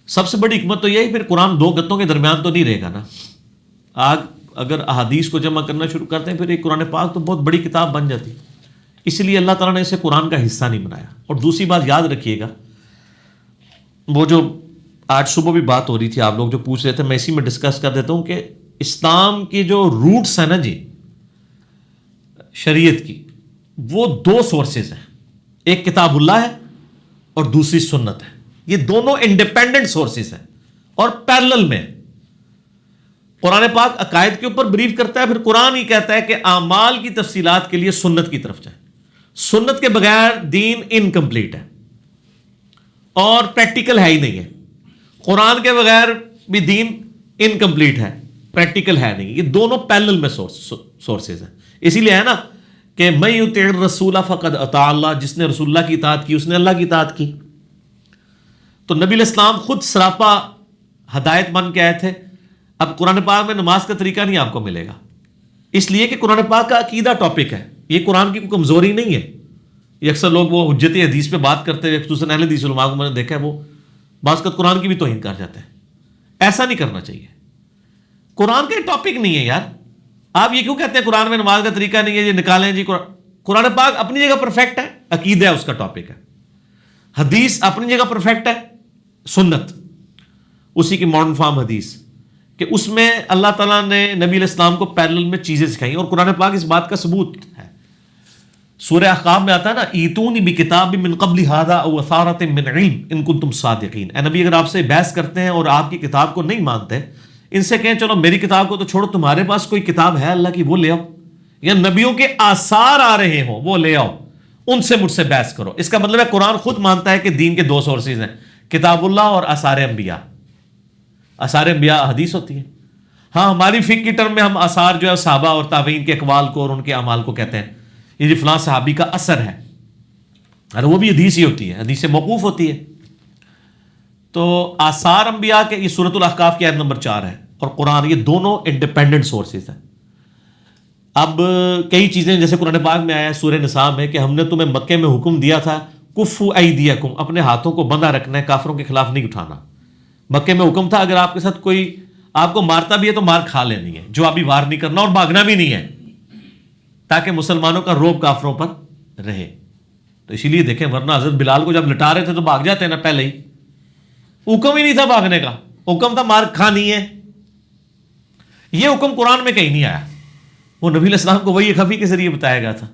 سب سے بڑی حکمت تو یہی، پھر قرآن 2 گتوں کے درمیان تو نہیں رہے گا نا. اگر احادیث کو جمع کرنا شروع کرتے ہیں پھر ایک قرآن پاک تو بہت بڑی کتاب بن جاتی. اس لیے اللہ تعالیٰ نے اسے قرآن کا حصہ نہیں بنایا. اور دوسری بات یاد رکھیے گا، وہ جو آج صبح بھی بات ہو رہی تھی، آپ لوگ جو پوچھ رہے تھے، میں اسی میں ڈسکس کر دیتا ہوں کہ اسلام کی جو روٹس ہیں نا جی شریعت کی، وہ 2 سورسز ہیں، ایک کتاب اللہ ہے اور دوسری سنت ہے. یہ دونوں انڈیپینڈنٹ سورسز ہیں اور پیرلل میں. قرآن پاک عقائد کے اوپر بریف کرتا ہے، پھر قرآن ہی کہتا ہے کہ اعمال کی تفصیلات کے لیے سنت کی طرف جائیں. سنت کے بغیر دین انکمپلیٹ ہے اور پریکٹیکل ہے ہی نہیں ہے. قرآن کے بغیر بھی دین انکمپلیٹ ہے، پریکٹیکل ہے نہیں. یہ دونوں پیرلل میں سورسز ہیں. اسی لیے ہے نا کہ من یطع الرسول فقد اطاع اللہ، جس نے رسول اللہ کی اطاعت کی اس نے اللہ کی اطاعت کی. تو نبی علیہ السلام خود سراپا ہدایت بن کے آئے تھے. اب قرآن پاک میں نماز کا طریقہ نہیں آپ کو ملے گا، اس لیے کہ قرآن پاک کا عقیدہ ٹاپک ہے. یہ قرآن کی کوئی کمزوری نہیں ہے. یہ اکثر لوگ وہ حجت حدیث پہ بات کرتے ہوئے، خصوصاً اہل حدیث علماء کو میں نے دیکھا ہے، وہ بعض کا قرآن کی بھی توہین کر جاتے ہیں. ایسا نہیں کرنا چاہیے. قرآن کا ٹاپک نہیں ہے یار. آپ یہ کیوں کہتے ہیں قرآن میں نماز کا طریقہ نہیں ہے، یہ نکالیں جی. قرآن پاک اپنی جگہ پرفیکٹ ہے، عقیدہ اس کا ٹاپک ہے. حدیث اپنی جگہ پرفیکٹ ہے، سنت اسی کی ماڈرن فارم حدیث. کہ اس میں اللہ تعالیٰ نے نبی علیہ السلام کو پیرلل میں چیزیں سکھائیں، اور قرآن پاک اس بات کا ثبوت ہے۔ سورہ احقاف میں آتا ہے نا، ایتونی بکتاب من قبل ھذا او اثارۃ من علم ان کنتم صادقین۔ اے نبی، اگر آپ سے بحث کرتے ہیں اور آپ کی کتاب کو نہیں مانتے، ان سے کہیں چلو میری کتاب کو تو چھوڑو، تمہارے پاس کوئی کتاب ہے اللہ کی، وہ لے آؤ، یا نبیوں کے آثار آ رہے ہوں وہ لے آؤ، ان سے مجھ سے بحث کرو۔ اس کا مطلب ہے قرآن خود مانتا ہے کہ دین کے دو سورسز ہیں، کتاب اللہ اور آثار انبیاء۔ آثار انبیاء حدیث ہوتی ہے۔ ہاں، ہماری فقہ کی ٹرم میں ہم آثار جو ہے صحابہ اور تابعین کے اقوال کو اور ان کے اعمال کو کہتے ہیں، یہ جو فلاں صحابی کا اثر ہے، اور وہ بھی حدیث ہی ہوتی ہے، حدیث موقوف ہوتی ہے۔ تو آثار انبیاء کے یہ سورۃ الاحقاف کی آیت نمبر 4 ہے، اور قرآن، یہ دونوں انڈیپینڈنٹ سورسز ہیں۔ اب کئی چیزیں جیسے قرآن پاک میں آیا ہے سورہ نساء میں کہ ہم نے تمہیں مکے میں حکم دیا تھا کفوا ایدیکم، اپنے ہاتھوں کو بندھا رکھنا ہے، کافروں کے خلاف نہیں اٹھانا۔ مکے میں حکم تھا اگر آپ کے ساتھ کوئی آپ کو مارتا بھی ہے تو مار کھا لینی ہے، جو ابھی وار نہیں کرنا اور بھاگنا بھی نہیں ہے، تاکہ مسلمانوں کا رعب کافروں پر رہے۔ تو اسی لیے دیکھیں، ورنہ حضرت بلال کو جب لٹا رہے تھے تو بھاگ جاتے ہیں نا، پہلے ہی حکم ہی نہیں تھا بھاگنے کا، حکم تھا مار کھانی ہے۔ یہ حکم قرآن میں کہیں نہیں آیا، وہ نبی علیہ السلام کو وحی خفی کے ذریعے بتایا گیا تھا۔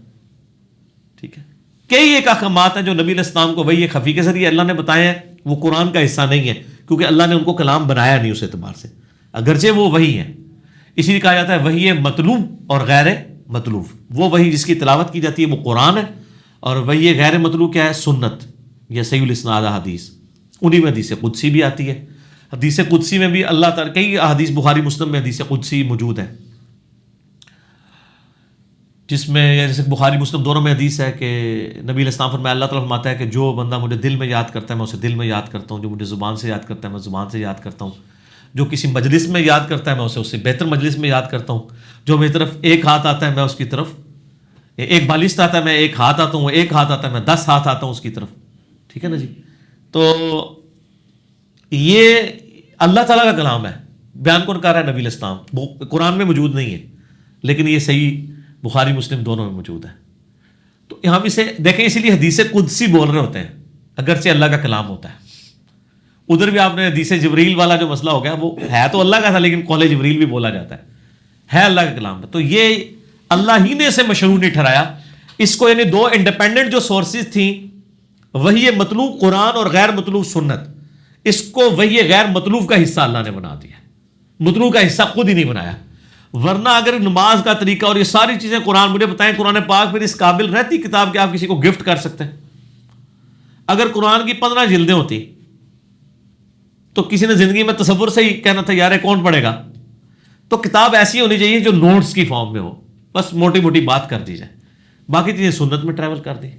ٹھیک ہے، کئی ایک احکامات ہیں جو نبی علیہ السلام کو وحی خفی کے ذریعے اللہ نے بتائے ہیں، وہ قرآن کا حصہ نہیں ہے، کیونکہ اللہ نے ان کو کلام بنایا نہیں اس اعتبار سے، اگرچہ وہ وحی ہے۔ اسی لیے کہا جاتا ہے وحی مطلوب اور غیر مطلوب۔ وہ وحی جس کی تلاوت کی جاتی ہے وہ قرآن ہے، اور وحی غیر مطلوب کیا ہے؟ سنت یا صحیح الاسناد حدیث۔ انہی میں حدیث قدسی بھی آتی ہے۔ حدیث قدسی میں بھی اللہ تعالیٰ، کئی حدیث بخاری مسلم میں حدیث قدسی موجود ہے، جس میں جیسے بخاری مسلم دونوں میں حدیث ہے کہ نبی علیہ السلام فرمایا، اللہ تعالیٰ فرماتا ہے کہ جو بندہ مجھے دل میں یاد کرتا ہے میں اسے دل میں یاد کرتا ہوں، جو مجھے زبان سے یاد کرتا ہے میں زبان سے یاد کرتا ہوں، جو کسی مجلس میں یاد کرتا ہے میں اسے اس سے بہتر مجلس میں یاد کرتا ہوں، جو میری طرف ایک ہاتھ آتا ہے میں اس کی طرف ایک بالشت آتا ہے میں ایک ہاتھ آتا ہوں، ایک ہاتھ آتا ہے میں 10 ہاتھ آتا ہوں اس کی طرف۔ ٹھیک ہے نا جی؟ تو یہ اللہ تعالیٰ کا کلام ہے، بیان کون کر رہا ہے؟ نبی علیہ السلام۔ قرآن میں موجود نہیں ہے، لیکن یہ صحیح بخاری مسلم دونوں میں موجود ہے۔ تو یہاں بھی سے دیکھیں، اسی لیے حدیث قدسی بول رہے ہوتے ہیں، اگرچہ اللہ کا کلام ہوتا ہے۔ ادھر بھی آپ نے حدیث جبریل والا جو مسئلہ ہو گیا، وہ ہے تو اللہ کا تھا لیکن قول جبریل بھی بولا جاتا ہے اللہ کا کلام ہے۔ تو یہ اللہ ہی نے اسے مشروع نہیں ٹھہرایا اس کو، یعنی دو انڈیپینڈنٹ جو سورسز تھیں، وہی مطلوب قرآن اور غیر مطلوب سنت، اس کو وہی غیر مطلوب کا حصہ اللہ نے بنا دیا، مطلوب کا حصہ خود ہی نہیں بنایا۔ ورنہ اگر نماز کا طریقہ اور یہ ساری چیزیں قرآن مجھے بتائیں، قرآن پاک پھر اس قابل رہتی کتاب کہ آپ کسی کو گفٹ کر سکتے ہیں؟ اگر قرآن کی 15 جلدیں ہوتی تو کسی نے زندگی میں تصور سے ہی کہنا تھا یار کون پڑھے گا؟ تو کتاب ایسی ہونی چاہیے جو نوٹس کی فارم میں ہو، بس موٹی موٹی بات کر دی جائے، باقی چیزیں سنت میں ٹریول کر دی،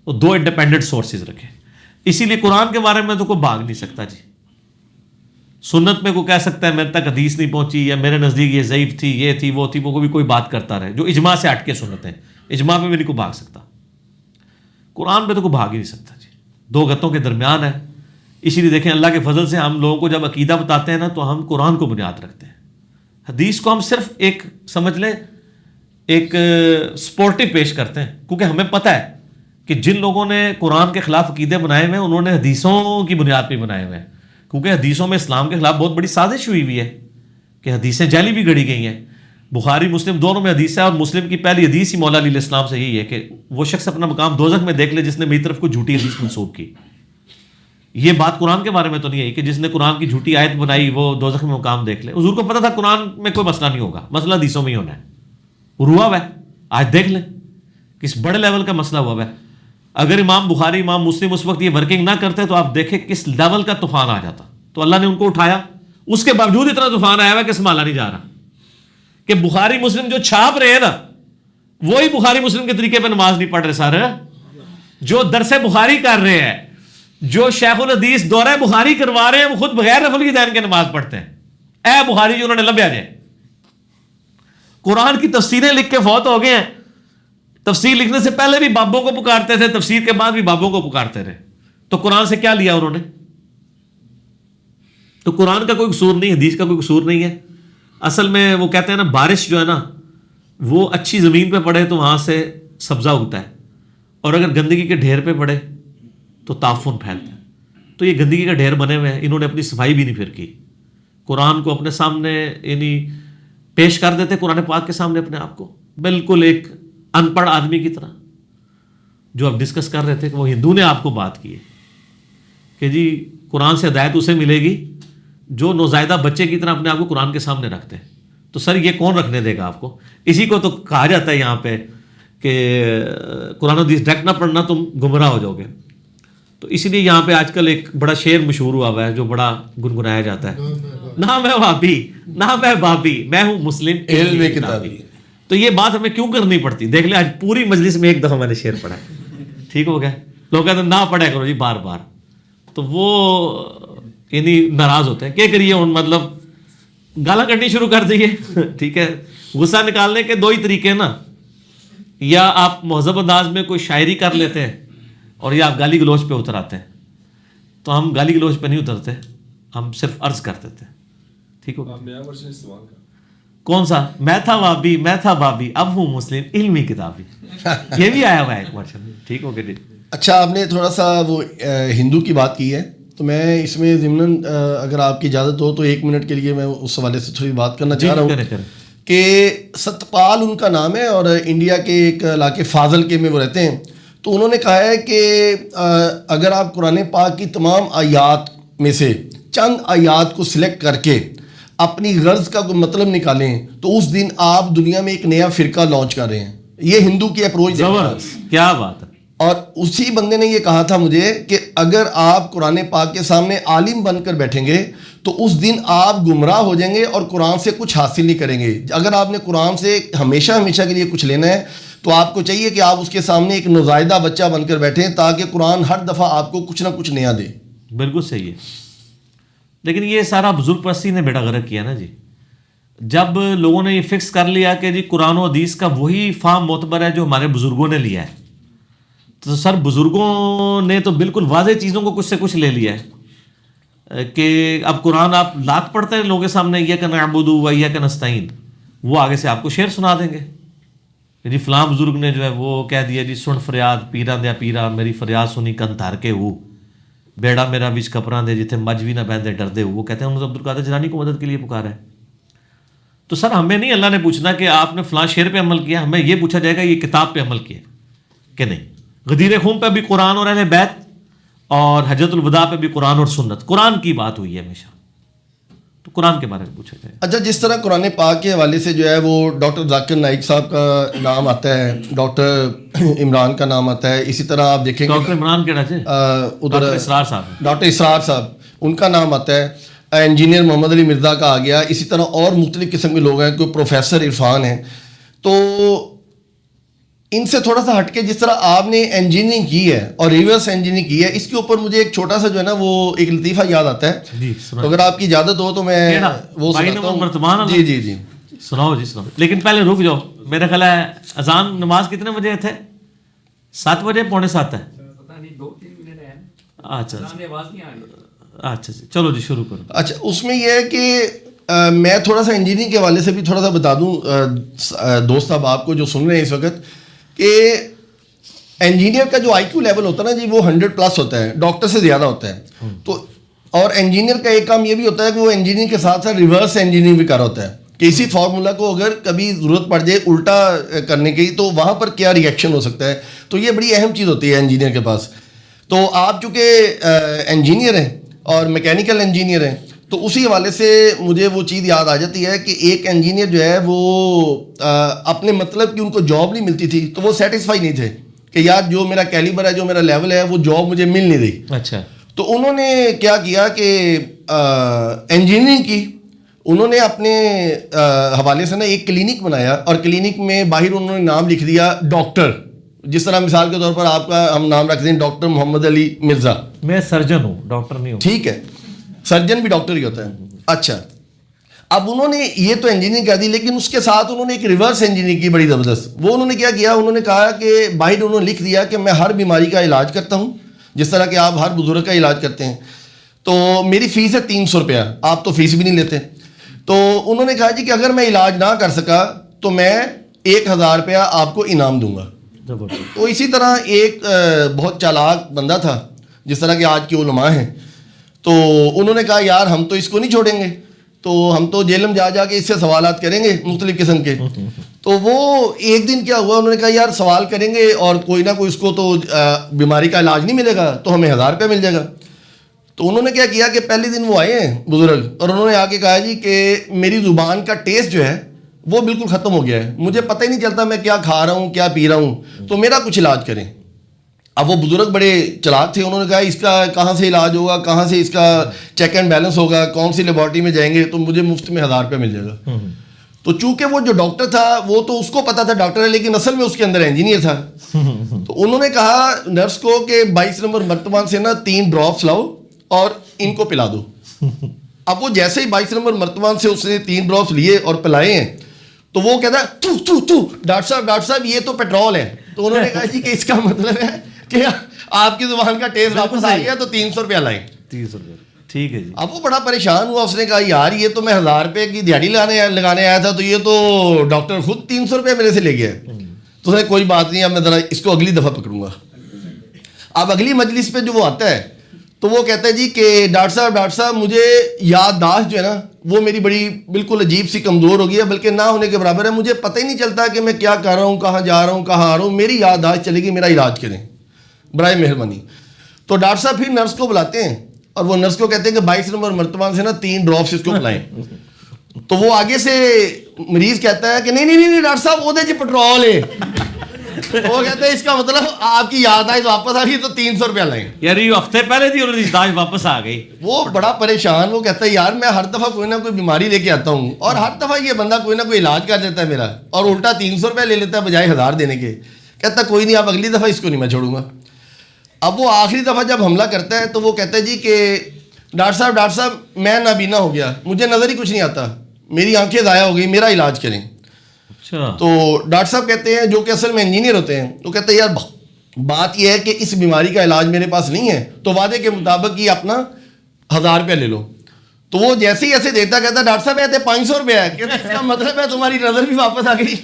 وہ دو انڈیپینڈنٹ سورسز رکھے۔ اسی لیے قرآن کے بارے میں تو کوئی بھاگ نہیں سکتا جی۔ سنت میں کوئی کہہ سکتا ہے میرے تک حدیث نہیں پہنچی، یا میرے نزدیک یہ ضعیف تھی، یہ تھی، وہ تھی، وہ بھی کوئی بات کرتا رہے، جو اجماع سے ہٹ کے سنت ہیں، اجماع پہ بھی نہیں کوئی بھاگ سکتا، قرآن پہ تو کوئی بھاگ ہی نہیں سکتا جی، دو گتوں کے درمیان ہے۔ اسی لیے دیکھیں، اللہ کے فضل سے ہم لوگوں کو جب عقیدہ بتاتے ہیں نا تو ہم قرآن کو بنیاد رکھتے ہیں، حدیث کو ہم صرف ایک سمجھ لیں ایک سپورٹو پیش کرتے ہیں، کیونکہ ہمیں پتہ ہے کہ جن لوگوں نے قرآن کے خلاف عقیدے بنائے ہوئے ہیں انہوں نے حدیثوں کی بنیاد پہ بنائے ہوئے ہیں، کیونکہ حدیثوں میں اسلام کے خلاف بہت بڑی سازش ہوئی ہوئی ہے کہ حدیثیں جعلی بھی گڑھی گئی ہیں۔ بخاری مسلم دونوں میں حدیث ہے، اور مسلم کی پہلی حدیث ہی مولا علیہ السلام سے یہی ہے کہ وہ شخص اپنا مقام دوزخ میں دیکھ لے جس نے میری طرف کوئی جھوٹی حدیث منسوب کی۔ یہ بات قرآن کے بارے میں تو نہیں ہے کہ جس نے قرآن کی جھوٹی آیت بنائی وہ دوزخ میں مقام دیکھ لے۔ حضور کو پتہ تھا قرآن میں کوئی مسئلہ نہیں ہوگا، مسئلہ حدیثوں میں ہی ہونا ہے، ہوا ہوا ہے۔ آج دیکھ لیں کس بڑے لیول کا مسئلہ ہوا ہوا ہے۔ اگر امام بخاری امام مسلم اس وقت یہ ورکنگ نہ کرتے تو آپ دیکھیں کس لیول کا طوفان آ جاتا، تو اللہ نے ان کو اٹھایا، اس کے باوجود اتنا طوفان آیا ہوا کہ سنبھالا نہیں جا رہا، کہ بخاری مسلم جو چھاپ رہے ہیں نا وہی بخاری مسلم کے طریقے پہ نماز نہیں پڑھ رہے، سارے جو درس بخاری کر رہے ہیں، جو شیخ الحدیث دورہ بخاری کروا رہے ہیں، وہ خود بغیر رفع الیدین کے نماز پڑھتے ہیں۔ اے بخاری جو انہوں نے لبیا جائے، قرآن کی تفسیریں لکھ کے فوت ہو گئے ہیں، تفسیر لکھنے سے پہلے بھی بابوں کو پکارتے تھے، تفسیر کے بعد بھی بابوں کو پکارتے رہے، تو قرآن سے کیا لیا انہوں نے؟ تو قرآن کا کوئی قصور نہیں، حدیث کا کوئی قصور نہیں ہے۔ اصل میں وہ کہتے ہیں نا بارش جو ہے نا وہ اچھی زمین پہ پڑے تو وہاں سے سبزہ اگتا ہے، اور اگر گندگی کے ڈھیر پہ پڑے تو تعفن پھیلتا ہے۔ تو یہ گندگی کا ڈھیر بنے ہوئے ہیں، انہوں نے اپنی صفائی بھی نہیں پھر کی۔ قرآن کو اپنے سامنے یعنی پیش کر دیتے قرآن پاک کے سامنے اپنے آپ کو بالکل ایک ان پڑھ آدمی کی طرح. جو آپ ڈسکس کر رہے تھے کہ وہ ہندو نے آپ کو بات کی ہے کہ جی قرآن سے ہدایت اسے ملے گی جو نوزائیدہ بچے کی طرح اپنے آپ کو قرآن کے سامنے رکھتے ہیں. تو سر یہ کون رکھنے دے گا آپ کو؟ اسی کو تو کہا جاتا ہے یہاں پہ کہ قرآن و حدیث ڈائریکٹ نہ پڑھنا تم گمراہ ہو جاؤ گے. تو اسی لیے یہاں پہ آج کل ایک بڑا شعر مشہور ہوا ہوا ہے جو بڑا گنگنایا جاتا ہے، نہ میں وہابی نہ میں بابی، میں ہوں مسلم علم کتابی. تو یہ بات ہمیں کیوں کرنی پڑتی؟ دیکھ لیں آج پوری مجلس میں ایک دفعہ میں نے شعر پڑھا ہے، ٹھیک ہو گیا. لوگ کہتے ہیں نہ پڑھا کرو جی بار بار، تو وہ یعنی ناراض ہوتے ہیں. کیا کریے ان مطلب گالاں کٹنی شروع کر دیے. ٹھیک ہے، غصہ نکالنے کے دو ہی طریقے نا، یا آپ مہذب انداز میں کوئی شاعری کر لیتے ہیں اور یا آپ گالی گلوچ پہ اتر آتے ہیں. تو ہم گالی گلوچ پہ نہیں اترتے، ہم صرف عرض کر دیتے ہیں. ٹھیک ہو، کون سا؟ میں تھا وابی میں تھا بابی اب ہوں مسلم علمی کتابی. یہ بھی آیا ہوا ہے ایک ورژن. ٹھیک ہو گیا. اچھا، آپ نے تھوڑا سا وہ ہندو کی بات کی ہے تو میں اس میں ضمناً اگر آپ کی اجازت ہو تو 1 منٹ کے لیے میں اس حوالے سے تھوڑی بات کرنا چاہ رہا ہوں کہ ستپال ان کا نام ہے اور انڈیا کے ایک علاقے فاضل کے میں وہ رہتے ہیں. تو انہوں نے کہا ہے کہ اگر آپ قرآن پاک کی تمام آیات میں سے چند آیات کو سلیکٹ کر کے اپنی غرض کا کوئی مطلب نکالیں تو اس دن آپ دنیا میں ایک نیا فرقہ لانچ کر رہے ہیں. یہ ہندو کی اپروچ. زبردست، کیا بات ہے. اور اسی بندے نے یہ کہا تھا مجھے کہ اگر آپ قرآن پاک کے سامنے عالم بن کر بیٹھیں گے تو اس دن آپ گمراہ ہو جائیں گے اور قرآن سے کچھ حاصل نہیں کریں گے. اگر آپ نے قرآن سے ہمیشہ ہمیشہ کے لیے کچھ لینا ہے تو آپ کو چاہیے کہ آپ اس کے سامنے ایک نوزائیدہ بچہ بن کر بیٹھیں تاکہ قرآن ہر دفعہ آپ کو کچھ نہ کچھ نیا دے. بالکل صحیح ہے. لیکن یہ سارا بزرگ پرستی نے بیڑا غرق کیا نا جی. جب لوگوں نے یہ فکس کر لیا کہ جی قرآن و حدیث کا وہی فہم معتبر ہے جو ہمارے بزرگوں نے لیا ہے، تو سر بزرگوں نے تو بالکل واضح چیزوں کو کچھ سے کچھ لے لیا ہے کہ اب قرآن آپ لاکھ پڑھتے ہیں لوگوں کے سامنے ایاک نعبد و ایاک نستعین، وہ آگے سے آپ کو شعر سنا دیں گے جی فلاں بزرگ نے جو ہے وہ کہہ دیا جی سن فریاد پیرا دیا پیرا میری فریاد سنی کن تھار کے ہو بیڑا میرا بچ کپڑا دے جتنے مجھ بھی نہ بہندے ڈر دے. وہ کہتے ہیں انہوں نے عبدالقادر جیلانی کو مدد کے لیے پکارا ہے. تو سر ہمیں نہیں اللہ نے پوچھنا کہ آپ نے فلاں شعر پہ عمل کیا، ہمیں یہ پوچھا جائے گا یہ کتاب پہ عمل کیا کہ نہیں. غدیر خون پہ بھی قرآن اور اہل بیت اور حجۃ الوداع پہ بھی قرآن اور سنت، قرآن کی بات ہوئی ہے ہمیشہ، تو قرآن کے بارے میں پوچھا جائے. اچھا، جس طرح قرآن پاک کے حوالے سے جو ہے وہ ڈاکٹر ذاکر نائک صاحب کا نام آتا ہے، ڈاکٹر عمران کا نام آتا ہے، اسی طرح آپ دیکھیں گے ڈاکٹر عمران کیڑا ہے ادھر اسرار صاحب، ڈاکٹر اسرار صاحب ان کا نام آتا ہے، انجینئر محمد علی مرزا کا آ گیا، اسی طرح اور مختلف قسم کے لوگ ہیں، کوئی پروفیسر عرفان ہیں. تو ان سے تھوڑا سا ہٹ کے جس طرح آپ نے انجینئرنگ کی ہے اور ریورس انجینئرنگ کی ہے، اس کے اوپر مجھے ایک چھوٹا سا جو ہے نا وہ ایک لطیفہ یاد آتا ہے. تو اگر آپ کی اجازت ہو تو میں وہ سناتا ہوں. جی جی جی سناؤ جی سناؤ. لیکن پہلے رک جاؤ، میرا خیال ہے اذان نماز کتنے بجے تھے؟ 7 بجے 6:45 ہے. اچھا اچھا جی، چلو جی شروع کرو. اچھا، اس میں یہ ہے کہ میں تھوڑا سا انجینئرنگ کے حوالے سے بھی تھوڑا سا بتا دوں دوست اب آپ کو جو سن رہے ہیں اس وقت کہ انجینئر کا جو آئی کیو لیول ہوتا ہے نا جی وہ 100+ ہوتا ہے، ڈاکٹر سے زیادہ ہوتا ہے. تو اور انجینئر کا ایک کام یہ بھی ہوتا ہے کہ وہ انجینئرنگ کے ساتھ ساتھ ریورس انجینئرنگ بھی کر رہا ہوتا ہے کہ اسی فارمولا کو اگر کبھی ضرورت پڑ جائے الٹا کرنے کی تو وہاں پر کیا ریئیکشن ہو سکتا ہے. تو یہ بڑی اہم چیز ہوتی ہے انجینئر کے پاس. تو آپ چونکہ انجینئر ہیں اور میکینیکل انجینئر ہیں تو اسی حوالے سے مجھے وہ چیز یاد آ جاتی ہے کہ ایک انجینئر جو ہے وہ اپنے مطلب کی ان کو جاب نہیں ملتی تھی تو وہ سیٹسفائی نہیں تھے کہ یار جو میرا کیلیبر ہے جو میرا لیول ہے وہ جاب مجھے مل نہیں رہی. اچھا، تو انہوں نے کیا کیا کہ انجینئرنگ کی، انہوں نے اپنے حوالے سے نا ایک کلینک بنایا اور کلینک میں باہر انہوں نے نام لکھ دیا ڈاکٹر. جس طرح مثال کے طور پر آپ کا ہم نام رکھ دیں ڈاکٹر محمد علی مرزا. میں سرجن ہوں، ڈاکٹر نہیں ہوں. ٹھیک ہے، سرجن بھی ڈاکٹر ہی ہوتا ہے. اچھا، اب انہوں نے یہ تو انجینئرنگ کر دی لیکن اس کے ساتھ انہوں نے ایک ریورس انجینئرنگ کی بڑی زبردست. وہ انہوں نے کیا کیا، انہوں نے کہا کہ باہر انہوں نے لکھ دیا کہ میں ہر بیماری کا علاج کرتا ہوں جس طرح کہ آپ ہر بزرگ کا علاج کرتے ہیں. تو میری فیس ہے 300 روپیہ، آپ تو فیس بھی نہیں لیتے. تو انہوں نے کہا جی کہ اگر میں علاج نہ کر سکا تو میں 1000 روپیہ آپ کو انعام دوں گا. تو اسی طرح ایک بہت چالاک بندہ تھا جس طرح کہ آج کے علماء ہیں، تو انہوں نے کہا یار ہم تو اس کو نہیں چھوڑیں گے. تو ہم تو جیلم جا جا کے اس سے سوالات کریں گے مختلف قسم کے. تو وہ ایک دن کیا ہوا, انہوں نے کہا یار سوال کریں گے اور کوئی نہ کوئی اس کو تو بیماری کا علاج نہیں ملے گا تو ہمیں 1000 روپے مل جائے گا. تو انہوں نے کیا کیا کہ پہلے دن وہ آئے ہیں بزرگ, اور انہوں نے آ کے کہا جی کہ میری زبان کا ٹیسٹ جو ہے وہ بالکل ختم ہو گیا ہے, مجھے پتہ ہی نہیں چلتا میں کیا کھا رہا ہوں کیا پی رہا ہوں, تو میرا کچھ علاج کریں. اب وہ بزرگ بڑے چلاک تھے, انہوں نے کہا اس کا کہاں سے علاج ہوگا, کہاں سے اس کا چیک اینڈ بیلنس ہوگا, کون سی لیبارٹری میں جائیں گے, تو مجھے مفت میں 1000 روپے مل جائے گا. تو چونکہ وہ جو ڈاکٹر تھا وہ تو اس کو پتا تھا ڈاکٹر ہے, لیکن اصل میں اس کے اندر انجینئر تھا. تو انہوں نے کہا نرس کو کہ 22 نمبر مرتبان سے نا 3 ڈراپس لاؤ اور ان کو پلا دو. اب وہ جیسے ہی 22 نمبر مرتبان سے اس نے 3 ڈراپس لیے اور پلائے ہیں, تو وہ کہتا ہے تو ڈاکٹر صاحب یہ تو پیٹرول ہے. تو انہوں نے کہا جی کہ اس کا مطلب ہے کہ آپ کی زبان کا ٹیسٹ واپس آ گیا تو 300 روپیہ لائیں. 300 روپے ٹھیک ہے جی. اب وہ بڑا پریشان ہوا, اس نے کہا یار یہ تو میں 1000 روپے کی دیہڑی لگانے آیا تھا, تو یہ تو ڈاکٹر خود 300 روپے میرے سے لے گیا. تو اس نے کوئی بات نہیں, اب میں ذرا اس کو اگلی دفعہ پکڑوں گا. اب اگلی مجلس پہ جو وہ آتا ہے تو وہ کہتا ہے جی کہ ڈاکٹر صاحب مجھے یادداشت جو ہے نا وہ میری بڑی بالکل عجیب سی کمزور ہو گئی ہے, بلکہ نہ ہونے کے برابر ہے, مجھے پتہ ہی نہیں چلتا کہ میں کیا کر رہا ہوں, کہاں جا رہا ہوں, کہاں آ رہا ہوں, میری یادداشت چلے گی, میرا علاج کریں برائے مہربانی. تو ڈاکٹر صاحب پھر نرس کو بلاتے ہیں اور وہ نرس کو کہتے ہیں کہ 22 نمبر مرتبہ سے نا 3 ڈراپس اس کو پلائیں. تو وہ آگے سے مریض کہتا ہے کہ نہیں ڈاکٹر صاحب وہ دے پیٹرول ہے. وہ کہتے ہیں اس کا مطلب آپ کی یادداشت واپس آ گئی تو 300 روپیہ لائیں. یار یہ ہفتے پہلے تھی اور یادداشت واپس آ گئی. وہ بڑا پریشان, وہ کہتا ہے یار میں ہر دفعہ کوئی نہ کوئی بیماری لے کے آتا ہوں اور ہر دفعہ یہ بندہ کوئی نہ کوئی علاج کر دیتا ہے میرا, اور الٹا 300 روپے لے لیتا ہے بجائے 1000 دینے کے. کہتا کوئی نہیں, اب اگلی دفعہ اس کو نہیں میں چھوڑوں گا. اب وہ آخری دفعہ جب حملہ کرتا ہے تو وہ کہتا ہے جی کہ ڈاکٹر صاحب میں نابینا ہو گیا, مجھے نظر ہی کچھ نہیں آتا, میری آنکھیں ضائع ہو گئی, میرا علاج کریں. تو ڈاکٹر صاحب کہتے ہیں جو کہ اصل میں انجینئر ہوتے ہیں, تو کہتے ہیں یار بات یہ ہے کہ اس بیماری کا علاج میرے پاس نہیں ہے, تو وعدے کے مطابق یہ اپنا 1000 روپیہ لے لو. تو وہ جیسے ہی ایسے دیتا کہتا ڈاکٹر صاحب کہتے 500 روپیہ ہے. کہتے اس کا مطلب ہے تمہاری نظر بھی واپس آ گئی,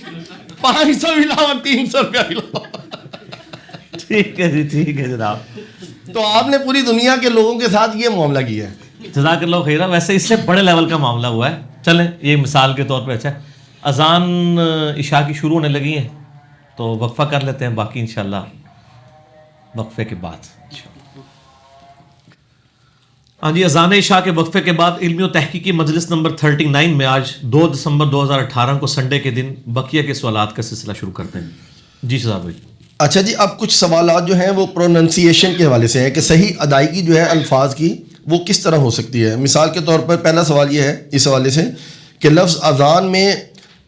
500 بھی لاؤ اور 300 روپیہ بھی لاؤ. ٹھیک ہے جی, ٹھیک ہے جناب. تو آپ نے پوری دنیا کے لوگوں کے ساتھ یہ معاملہ کیا ہے. جزاک اللہ خیرہ. ویسے اس سے بڑے لیول کا معاملہ ہوا ہے. چلیں یہ مثال کے طور پہ اچھا ہے. اذان عشاء کی شروع ہونے لگی ہیں تو وقفہ کر لیتے ہیں, باقی انشاءاللہ وقفے کے بعد. ہاں جی, اذان عشاء کے وقفے کے بعد علمی و تحقیقی مجلس نمبر 39 میں آج 2 دسمبر 2018 کو سنڈے کے دن بقیہ کے سوالات کا سلسلہ شروع کرتے ہیں. جی صاحب بھائی. اچھا جی, اب کچھ سوالات جو ہیں وہ پروننسیشن کے حوالے سے ہیں کہ صحیح ادائیگی جو ہے الفاظ کی وہ کس طرح ہو سکتی ہے. مثال کے طور پر پہلا سوال یہ ہے اس حوالے سے کہ لفظ اذان میں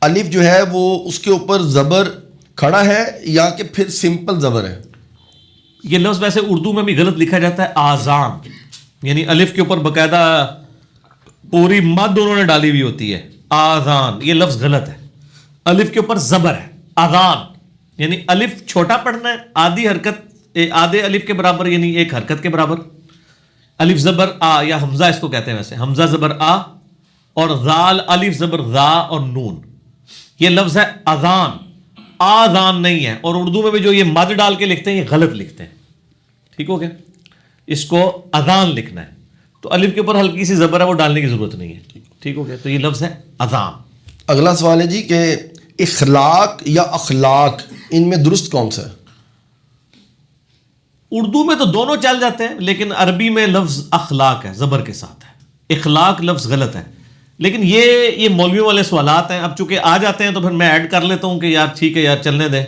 الف جو ہے وہ اس کے اوپر زبر کھڑا ہے یا کہ پھر سمپل زبر ہے. یہ لفظ ویسے اردو میں بھی غلط لکھا جاتا ہے آذان, یعنی الف کے اوپر باقاعدہ پوری مد انہوں نے ڈالی ہوئی ہوتی ہے آذان. یہ لفظ غلط ہے, الف کے اوپر زبر ہے اذان, یعنی الف چھوٹا پڑھنا ہے, آدھی حرکت آدھے الف کے برابر یعنی ایک حرکت کے برابر. الف زبر آ یا حمزہ اس کو کہتے ہیں ویسے, حمزہ زبر آ اور ذال الف زبر ذا اور نون. یہ لفظ ہے اذان, آذان نہیں ہے. اور اردو میں بھی جو یہ مد ڈال کے لکھتے ہیں یہ غلط لکھتے ہیں. ٹھیک ہو گیا, اس کو اذان لکھنا ہے. تو الف کے اوپر ہلکی سی زبر ہے وہ ڈالنے کی ضرورت نہیں ہے. ٹھیک ہو گیا, تو یہ لفظ ہے اذان. اگلا سوال ہے جی کہ اخلاق یا اخلاق ان میں درست کون سا ہے؟ اردو میں تو دونوں چل جاتے ہیں, لیکن عربی میں لفظ اخلاق ہے, زبر کے ساتھ ہے. اخلاق لفظ غلط ہے. لیکن یہ مولویوں والے سوالات ہیں, اب چونکہ آ جاتے ہیں تو پھر میں ایڈ کر لیتا ہوں کہ یار ٹھیک ہے یار چلنے دیں.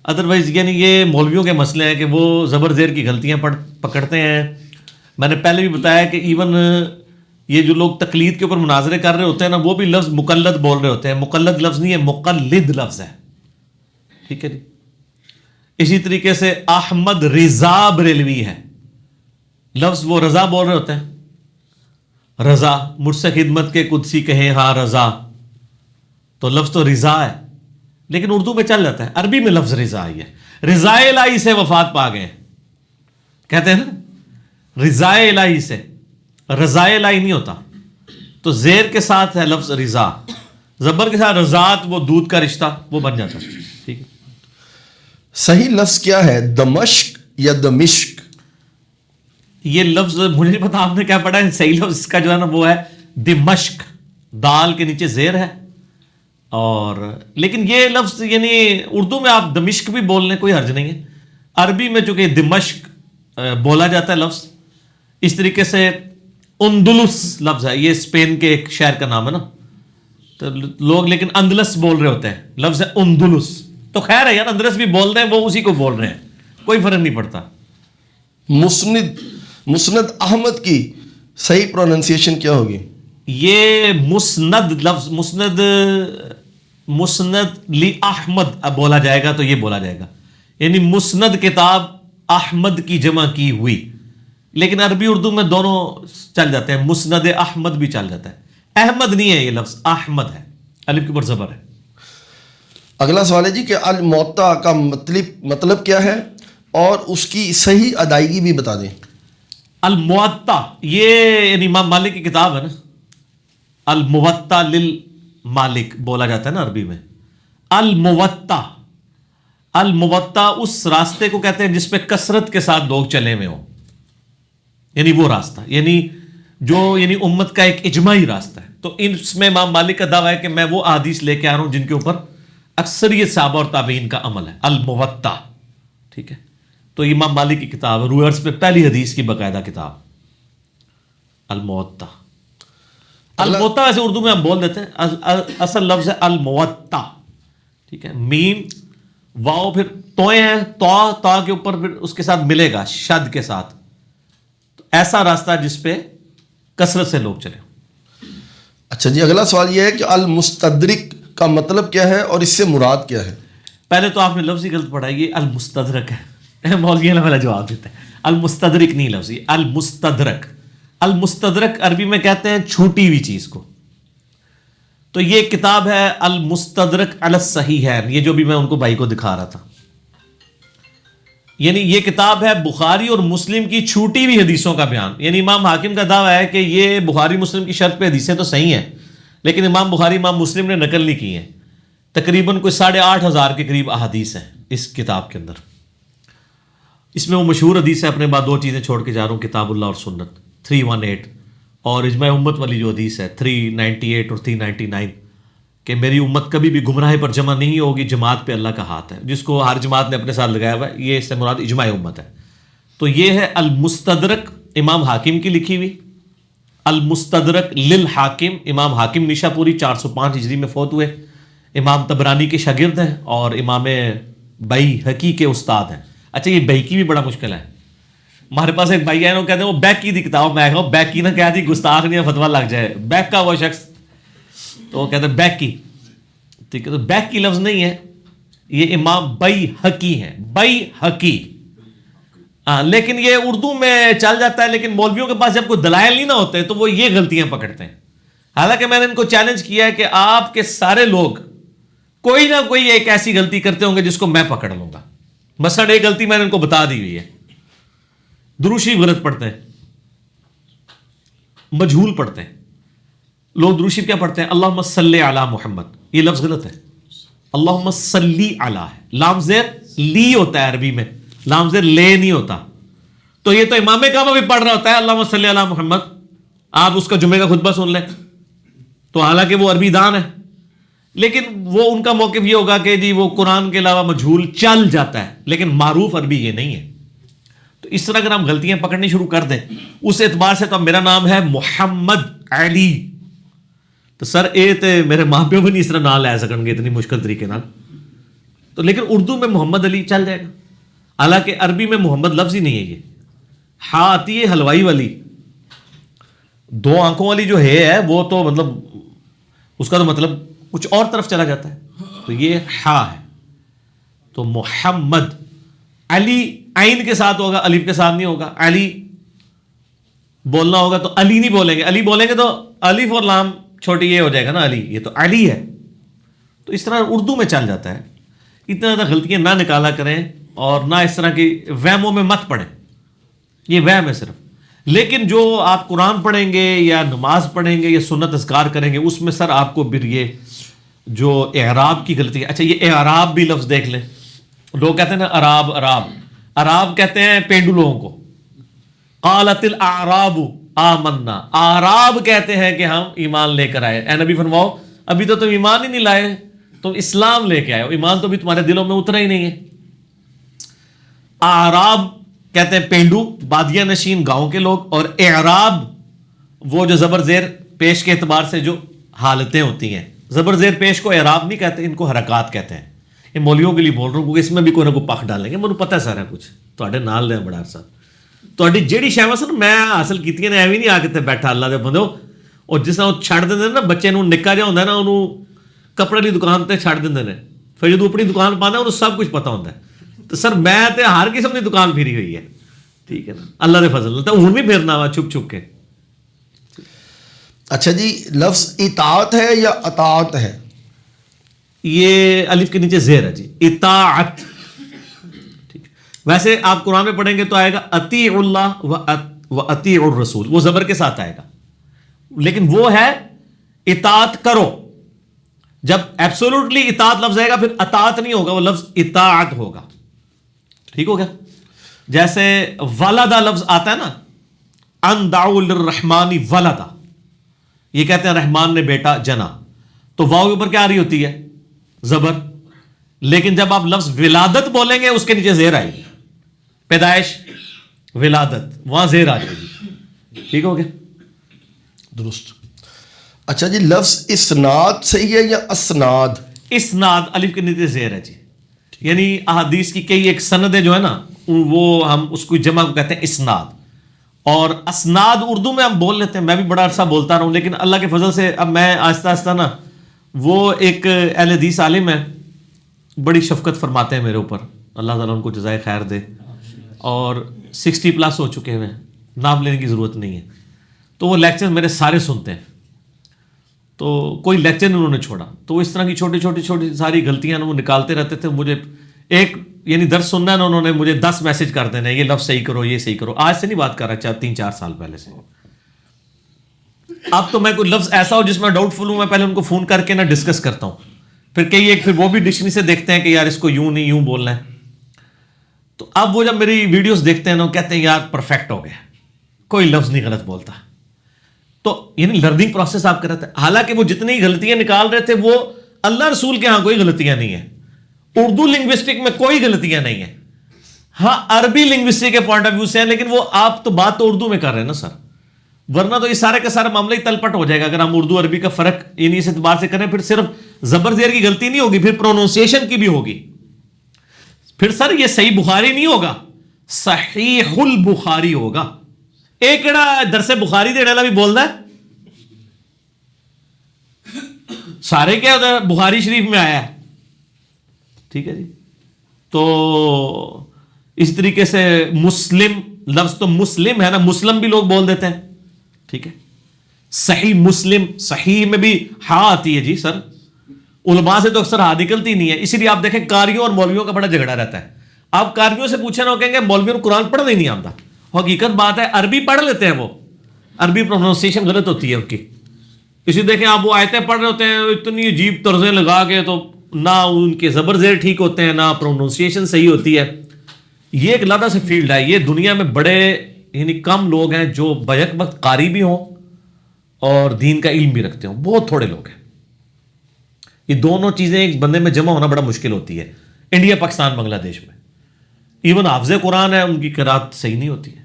ادروائز یعنی یہ مولویوں کے مسئلے ہیں کہ وہ زبر زیر کی غلطیاں پکڑتے ہیں. میں نے پہلے بھی بتایا کہ ایون یہ جو لوگ تقلید کے اوپر مناظرے کر رہے ہوتے ہیں نا, وہ بھی لفظ مقلد بول رہے ہوتے ہیں. مقلد لفظ نہیں ہے, مقلد لفظ ہے. ٹھیک ہے جی. اسی طریقے سے احمد رضا بریلوی ہے, لفظ وہ رضا بول رہے ہوتے ہیں. رضا, مجھ سے خدمت کے قدسی کہیں ہاں رضا, تو لفظ تو رضا ہے, لیکن اردو میں چل جاتا ہے. عربی میں لفظ رضا ہی ہے. رضا الہی سے وفات پا گئے کہتے ہیں نا, رضا الہی سے. رضا الہی نہیں ہوتا, تو زیر کے ساتھ ہے لفظ رضا, زبر کے ساتھ رضات, وہ دودھ کا رشتہ وہ بن جاتا ہے. ٹھیک ہے. صحیح لفظ کیا ہے, دمشق یا دمشق؟ یہ لفظ مجھے نہیں پتا آپ نے کیا پڑھا ہے. صحیح لفظ اس کا جو ہے نا وہ ہے دمشق. دال کے نیچے زیر ہے. اور لیکن یہ لفظ یعنی اردو میں آپ دمشق بھی بول لیں کوئی حرج نہیں ہے. عربی میں چونکہ دمشق بولا جاتا ہے لفظ, اس طریقے سے اندلس لفظ ہے, یہ اسپین کے ایک شہر کا نام ہے نا, تو لوگ لیکن اندلس بول رہے ہوتے ہیں, لفظ ہے اندلس. تو خیر ہے یار, اندلس بھی بول رہے ہیں, وہ اسی کو بول رہے ہیں, کوئی فرق نہیں پڑتا. مسند احمد کی صحیح پروننسیشن کیا ہوگی؟ یہ مسند لفظ, مسند لی احمد اب بولا جائے گا تو یہ بولا جائے گا, یعنی مسند کتاب احمد کی جمع کی ہوئی. لیکن عربی اردو میں دونوں چل جاتے ہیں, مسند احمد بھی چل جاتا ہے. احمد نہیں ہے یہ لفظ, احمد ہے, الف کے اوپر زبر ہے. اگلا سوال ہے جی کہ الموطا کا مطلب کیا ہے اور اس کی صحیح ادائیگی بھی بتا دیں. الموطا یہ یعنی امام مالک کی کتاب ہے نا, الموطا للمالک بولا جاتا ہے نا عربی میں. الموطا, الموطا اس راستے کو کہتے ہیں جس پہ کثرت کے ساتھ لوگ چلے ہوئے ہوں, یعنی وہ راستہ, یعنی جو یعنی امت کا ایک اجماعی راستہ ہے. تو اس میں امام مالک کا دعویٰ ہے کہ میں وہ احادیث لے کے آ رہا ہوں جن کے اوپر اکثریت صحابہ اور تابعین کا عمل ہے. الموطا, ٹھیک ہے, تو امام مالک کی کتاب ہے, روئرز پہ پہلی حدیث کی باقاعدہ کتاب الموطا. الموطا ویسے اردو میں ہم بول دیتے ہیں, اصل لفظ ہے الموطا, ٹھیک ہے, میم واؤ پھر توئے ہیں, تا کے اوپر پھر اس کے ساتھ ملے گا شد کے ساتھ. تو ایسا راستہ جس پہ کثرت سے لوگ چلے. اچھا جی, اگلا سوال یہ ہے کہ المستدرک کا مطلب کیا ہے اور اس سے مراد کیا ہے؟ پہلے تو آپ نے لفظ ہی غلط پڑھا, یہ المستدرک ہے, مولوی نے والا جواب دیتا ہے. المستدرک نہیں لفظ, یہ المستدرک. المستدرک عربی میں کہتے ہیں چھوٹی ہوئی چیز کو. تو یہ کتاب ہے المستدرک علی الصحیحین, یہ جو بھی میں ان کو بھائی کو دکھا رہا تھا, یعنی یہ کتاب ہے بخاری اور مسلم کی چھوٹی ہوئی حدیثوں کا بیان. یعنی امام حاکم کا دعویٰ ہے کہ یہ بخاری مسلم کی شرط پہ حدیثیں تو صحیح ہیں, لیکن امام بخاری امام مسلم نے نقل نہیں کی ہیں. تقریباً کوئی 8,500 کے قریب احادیث ہیں اس کتاب کے اندر. اس میں وہ مشہور حدیث ہے, اپنے بعد 2 چیزیں چھوڑ کے جا رہا ہوں, کتاب اللہ اور سنت 318, اور اجماع امت والی جو حدیث ہے 398 اور 399, کہ میری امت کبھی بھی گمراہی پر جمع نہیں ہوگی, جماعت پہ اللہ کا ہاتھ ہے, جس کو ہر جماعت نے اپنے ساتھ لگایا ہوا ہے, یہ اس سے مراد اجماع امت ہے. تو یہ ہے المستدرک امام حاکم کی لکھی ہوئی. المستدرک للحاکم, امام حاکم نشا پوری 405 ہجری میں فوت ہوئے, امام طبرانی کے شاگرد ہیں اور امام بیہقی کے استاد ہیں. اچھا یہ بیہقی بھی بڑا مشکل ہے, ہمارے پاس ایک بھائی ہے وہ کہتے ہیں وہ بیک کی دی کتاب, میں کہا بیک کی نہ کہہ دی گستاخ نہیں فتویٰ لگ جائے, بیک کا وہ شخص, تو وہ کہتے ہیں بیک کی, ٹھیک ہے, تو بیک کی لفظ نہیں ہے, یہ امام بیہقی ہیں, بیہقی. لیکن یہ اردو میں چل جاتا ہے, لیکن مولویوں کے پاس جب کوئی دلائل نہیں نہ ہوتے تو وہ یہ غلطیاں پکڑتے ہیں. حالانکہ میں نے ان کو چیلنج کیا ہے کہ آپ کے سارے لوگ کوئی نہ کوئی ایک ایسی غلطی کرتے ہوں گے جس کو میں پکڑ لوں گا. مثلا ایک غلطی میں نے ان کو بتا دی ہوئی ہے, درود شریف غلط پڑھتے ہیں, مجہول پڑھتے ہیں لوگ. درود شریف کیا پڑھتے ہیں؟ اللہم صلی علی محمد, یہ لفظ غلط ہے, اللہم صلی علی ہے, لام زیر لی ہوتا ہے عربی میں, لام زیر لے نہیں ہوتا. تو یہ تو امام کعبہ بھی پڑھ رہا ہوتا ہے اللہم صلی علی محمد, آپ اس کا جمعے کا خطبہ سن لیں. تو حالانکہ وہ عربی دان ہے, لیکن وہ ان کا موقف یہ ہوگا کہ جی وہ قرآن کے علاوہ مجہول چل جاتا ہے, لیکن معروف عربی یہ نہیں ہے. تو اس طرح اگر ہم غلطیاں پکڑنی شروع کر دیں اس اعتبار سے, تو میرا نام ہے محمد علی, تو سر اے تے میرے ماں پیو بھی نہیں اس طرح نام لے سکن گے اتنی مشکل طریقے نال. تو لیکن اردو میں محمد علی چل جائے گا, حالانکہ عربی میں محمد لفظ ہی نہیں ہے. یہ ہاں آتی ہے حلوائی والی, 2 آنکھوں والی جو ہے وہ تو مطلب اس کا تو مطلب کچھ اور طرف چلا جاتا ہے, تو یہ ہا ہے. تو محمد علی عین کے ساتھ ہوگا, الف کے ساتھ نہیں ہوگا. علی بولنا ہوگا تو علی نہیں بولیں گے, علی بولیں گے تو الف اور لام چھوٹی یہ ہو جائے گا نا, علی, یہ تو علی ہے. تو اس طرح اردو میں چل جاتا ہے. اتنا زیادہ غلطیاں نہ نکالا کریں اور نہ اس طرح کی وہموں میں مت پڑھیں, یہ وہم ہے صرف. لیکن جو آپ قرآن پڑھیں گے یا نماز پڑھیں گے یا سنت اذکار کریں گے, اس میں سر آپ کو پھر یہ جو اعراب کی غلطی ہے. اچھا یہ اعراب بھی لفظ دیکھ لیں, لوگ کہتے ہیں نا عراب, عراب کہتے ہیں پینڈو لوگوں کو. قالت الاعراب, آمنا. آراب کہتے ہیں کہ ہم ایمان لے کر آئے. اے نبی فرماؤ ابھی تو تم ایمان ہی نہیں لائے, تم اسلام لے کے آئے ہو, ایمان تو بھی تمہارے دلوں میں اترا ہی نہیں ہے. آراب کہتے ہیں پینڈو, بادیہ نشین, گاؤں کے لوگ. اور اعراب وہ جو زبر زیر پیش کے اعتبار سے جو حالتیں ہوتی ہیں. زبر زیر پیش کو اعراب نہیں کہتے, ان کو حرکات کہتے ہیں. یہ مولویوں کے لیے بول رہا ہوں کیونکہ اس میں بھی کوئی نہ کوئی پخ ڈالیں گے. مجھے پتہ ہے سارا کچھ, تواڈے نال نے بڑا عرصہ تواڈی جیڑی شے واسن میں حاصل کیتی نے ایویں نہیں آ کے تے بیٹھا اللہ دے بندو. اور جس طرح وہ چھڑ دیندے نا بچے نوں, نکا جہا ہوندا ہے نا انہوں کپڑے دی دکان تے چھڑ دیندے نے, پھر جدوں اپنی دکان پاندا انہوں سب کچھ پتہ ہوندا ہے. تو سر میں تے ہر قسم دی دکان پھیری ہوئی ہے, ٹھیک ہے نا, اللہ دے فضل تے ہن بھی پھرنا وا چھپ چھپ کے. اچھا جی, لفظ اطاعت ہے یا اطاعت ہے؟ یہ الف کے نیچے زیر ہے جی, اطاعت. ٹھیک, ویسے آپ قرآن میں پڑھیں گے تو آئے گا اطیع اللہ و اطیع الرسول, وہ زبر کے ساتھ آئے گا, لیکن وہ ہے اطاعت کرو. جب ایبسولوٹلی اطاعت لفظ آئے گا پھر اطاعت نہیں ہوگا, وہ لفظ اطاعت ہوگا. ٹھیک ہو گیا؟ جیسے ولدا لفظ آتا ہے نا, ان دعوا للرحمن ولدا, یہ کہتے ہیں رحمان نے بیٹا جنا, تو واو کے اوپر کیا آ رہی ہوتی ہے؟ زبر. لیکن جب آپ لفظ ولادت بولیں گے اس کے نیچے زیر آئے گی, پیدائش ولادت, وہاں زیر آ جائے گی. ٹھیک ہو گیا؟ درست. اچھا جی, لفظ اسناد صحیح ہے یا اسناد؟ اسناد الف کے نیچے زیر ہے جی. یعنی احادیث کی کئی ایک سندیں جو ہے نا وہ ہم اس کو جمع کو کہتے ہیں اسناد. اور اسناد اردو میں ہم بول لیتے ہیں, میں بھی بڑا عرصہ بولتا رہا ہوں, لیکن اللہ کے فضل سے اب میں آہستہ آہستہ نا, وہ ایک اہل حدیث عالم ہے, بڑی شفقت فرماتے ہیں میرے اوپر, اللہ تعالیٰ ان کو جزائے خیر دے, اور 60+ ہو چکے ہیں, نام لینے کی ضرورت نہیں ہے. تو وہ لیکچر میرے سارے سنتے ہیں, تو کوئی لیکچر نہیں انہوں نے چھوڑا. تو اس طرح کی چھوٹی چھوٹی چھوٹی ساری غلطیاں وہ نکالتے رہتے تھے. مجھے ایک یعنی درس سننا ہے نا, انہوں نے مجھے 10 میسج کر دینا, یہ لفظ صحیح کرو, یہ صحیح کرو. آج سے نہیں بات کر رہا, 3-4 سال پہلے سے. اب تو میں کوئی لفظ ایسا ہو جس میں ڈاؤٹ فل ہوں, میں پہلے ان کو فون کر کے نا ڈسکس کرتا ہوں, پھر کئی ایک پھر وہ بھی ڈکشنری سے دیکھتے ہیں کہ یار اس کو یوں نہیں یوں بولنا ہے. تو اب وہ جب میری ویڈیوز دیکھتے ہیں نا, وہ کہتے ہیں یار پرفیکٹ ہو گیا, کوئی لفظ نہیں غلط بولتا. تو یعنی لرننگ پروسیس آپ کر رہے تھے. حالانکہ وہ جتنی غلطیاں نکال رہے تھے وہ اللہ رسول کے ہاں کوئی غلطیاں نہیں ہیں, اردو لنگوسٹک میں کوئی غلطیاں نہیں ہیں. ہاں عربی لنگوسٹک کے پوائنٹ آف ویو سے ہیں, لیکن وہ آپ تو بات تو اردو میں کر رہے ہیں نا سر, ورنہ تو یہ سارے کا سارا معاملہ ہی تلپٹ ہو جائے گا اگر ہم اردو عربی کا فرق یعنی اس اعتبار سے کریں. پھر صرف زبر زیر کی غلطی نہیں ہوگی, پھر پروننسیشن کی بھی ہوگی. پھر سر یہ صحیح بخاری نہیں ہوگا, صحیح البخاری ہوگا. ایک کیڑا درس بخاری دینے والا بھی بولتا ہے, سارے کیا ہوتا ہے بخاری شریف میں آیا ہے. ٹھیک ہے جی. تو اس طریقے سے مسلم لفظ تو مسلم ہے نا, مسلم بھی لوگ بول دیتے ہیں. ٹھیک ہے, صحیح مسلم, صحیح میں بھی ہاں آتی ہے جی سر, علماء سے تو اکثر ہاں نکلتی نہیں ہے. اسی لیے آپ دیکھیں قاریوں اور مولویوں کا بڑا جھگڑا رہتا ہے. آپ قاریوں سے پوچھیں نا, وہ کہیں گے مولویوں کو قرآن پڑھنا ہی نہیں آتا. حقیقت بات ہے عربی پڑھ لیتے ہیں, وہ عربی پروننسیشن غلط ہوتی ہے ان کی. اسی دیکھیں آپ وہ آیتیں پڑھ رہے ہوتے ہیں اتنی عجیب طرزیں لگا کے, تو نہ ان کے زبر زیر ٹھیک ہوتے ہیں, نہ پروننسیشن صحیح ہوتی ہے. یہ ایک علیحدہ سے فیلڈ ہے. یہ دنیا میں بڑے یعنی کم لوگ ہیں جو بیک وقت قاری بھی ہوں اور دین کا علم بھی رکھتے ہوں, بہت تھوڑے لوگ ہیں. یہ دونوں چیزیں ایک بندے میں جمع ہونا بڑا مشکل ہوتی ہے. انڈیا, پاکستان, بنگلہ دیش میں ایون حافظ قرآن ہے, ان کی قرات صحیح نہیں ہوتی ہے.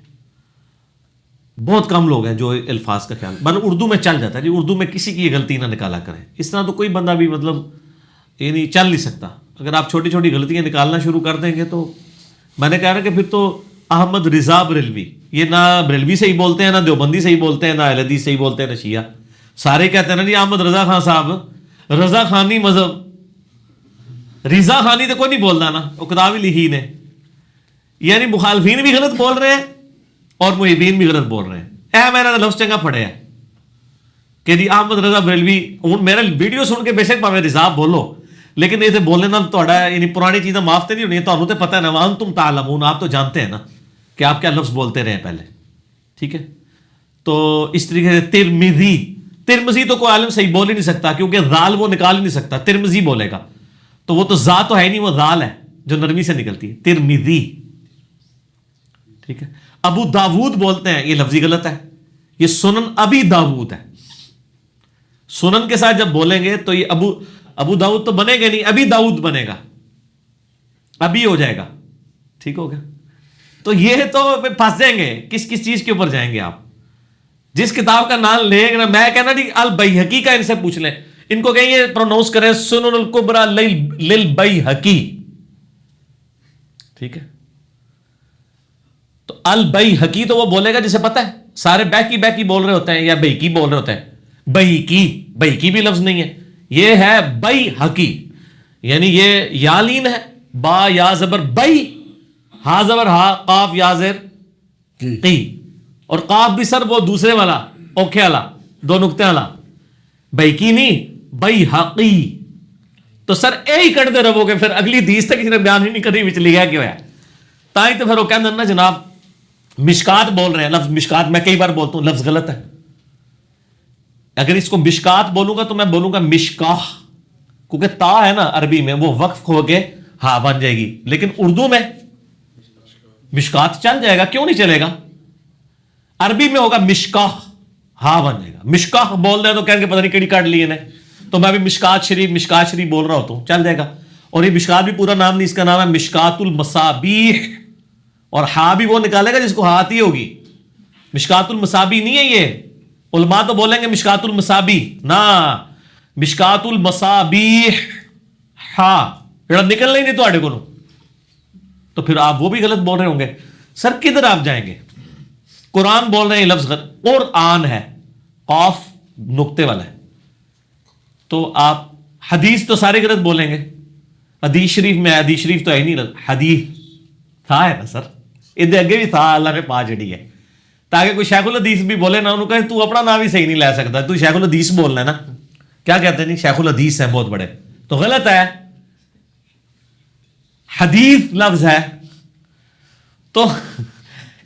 بہت کم لوگ ہیں جو الفاظ کا خیال, بل اردو میں چل جاتا ہے جی, اردو میں کسی کی یہ غلطی نہ نکالا کریں. اس طرح تو کوئی بندہ بھی مطلب یعنی چل نہیں سکتا. اگر آپ چھوٹی چھوٹی غلطیاں نکالنا شروع کر دیں گے تو میں نے کہا نا کہ پھر تو احمد رضا بریلوی, یہ نہ بریلوی صحیح بولتے ہیں, نہ دیوبندی صحیح بولتے ہیں, نہ اہل حدیث صحیح بولتے ہیں, نہ شیعہ. سارے کہتے ہیں نا جی احمد رضا خان صاحب, رضا خانی مذہب, رضا خانی تو کوئی نہیں بولنا نا, وہ کتاب ہی لکھی نے. یعنی مخالفین بھی غلط بول رہے ہیں اور محبین بھی غلط بول رہے ہیں. میں نے لفظ چنگا پڑھے ہے کہ جی احمد رضا بریلوی, میرا ویڈیو سن کے بے شک پاویں رضا بولو, لیکن یہ بولنے نا تھوڑا یعنی پرانی چیزیں معاف تو نہیں ہونی. تمہیں تو پتہ ہے نا, وانتم تعلمون, آپ تو جانتے ہیں نا کہ آپ کیا لفظ بولتے رہے پہلے. ٹھیک ہے, تو اس طریقے سے ترمذی, ترمذی تو کوئی عالم صحیح بول ہی نہیں سکتا کیونکہ ذال وہ نکال ہی نہیں سکتا. ترمذی بولے گا تو وہ تو ذات تو ہے نہیں, وہ ذال ہے جو نرمی سے نکلتی ہے, ترمذی. ٹھیک ہے, ابو داود بولتے ہیں, یہ لفظی غلط ہے. یہ سنن ابی داؤد ہے. سنن کے ساتھ جب بولیں گے تو یہ ابو داؤد تو بنے گا نہیں, ابی داؤد بنے گا, ابھی ہو جائے گا. ٹھیک ہو گیا. تو یہ تو پھنس جائیں گے, کس چیز کے اوپر جائیں گے آپ. جس کتاب کا نام لیں گے نا, میں کہنا جی البیہقی کا ان سے پوچھ لیں, ان کو کہیں یہ پروناؤنس کریں سنن الکبریٰ للبیہقی. ٹھیک ہے. تو البیہقی تو وہ بولے گا جسے پتہ ہے, سارے بیکی بول رہے ہوتے ہیں یا بیکی بول رہے ہوتے ہیں. بیکی بھی لفظ نہیں ہے, یہ ہے بیہقی, یعنی یہ یالین ہے, با یا زبر بئی, ہا زبر ہا, قاف یا زیر قی, اور قاف بھی سر وہ دوسرے والا اوکھے والا دو نقطے والا, بیکی نہیں بیہقی. تو سر اے ہی کرتے رہو گے, پھر اگلی حدیث تک کسی نے بیان ہی نہیں کری وچ لکھا کیوں ہے. تائی تو پھر وہ کہتے ہیں نا جناب مشکات بول رہے ہیں, لفظ مشکات میں کئی بار بولتا ہوں, لفظ غلط ہے. اگر اس کو مشکات بولوں گا تو میں بولوں گا مشکاہ, کیونکہ تا ہے نا عربی میں وہ وقف ہو کے ہاں بن جائے گی, لیکن اردو میں مشکات چل جائے گا, کیوں نہیں چلے گا. عربی میں ہوگا مشکاہ, ہاں بن جائے گا. مشکاہ بول رہے ہیں تو کہیں گے پتہ نہیں کیڑی کاٹ لیے نے, تو میں بھی مشکات شریف بول رہا ہوتا ہوں, چل جائے گا. اور یہ مشکات بھی پورا نام نہیں, اس کا نام ہے مشکات المصابیح, اور ہاں بھی وہ نکالے گا جس کو ہاں آتی ہوگی. مشکات المصابیح نہیں ہے یہ, علماء تو بولیں گے مشکات المصابیح, نہ مشکات المصابیح, ہاں جڑا نکل نہیں تو آڈے کو. تو پھر آپ وہ بھی غلط بول رہے ہوں گے. سر کدھر آپ جائیں گے. قرآن بول رہے ہیں لفظ غلط, قرآن ہے, قاف نقطے والا ہے. تو آپ حدیث تو سارے غلط بولیں گے. حدیث شریف میں, حدیث شریف تو ہے نہیں, حدیث تھا ہے نا سر, ادھر اگے بھی تھا, اللہ نے پا جڑی ہے, تاکہ کوئی شیخ الحدیث بھی بولے نا, انہوں کہے تو اپنا نام ہی صحیح نہیں لے سکتا, تو شیخ الحدیث بولنا ہے نا. کیا کہتے ہیں نہیں شیخ الحدیث ہیں بہت بڑے, تو غلط ہے. حدیث لفظ ہے. تو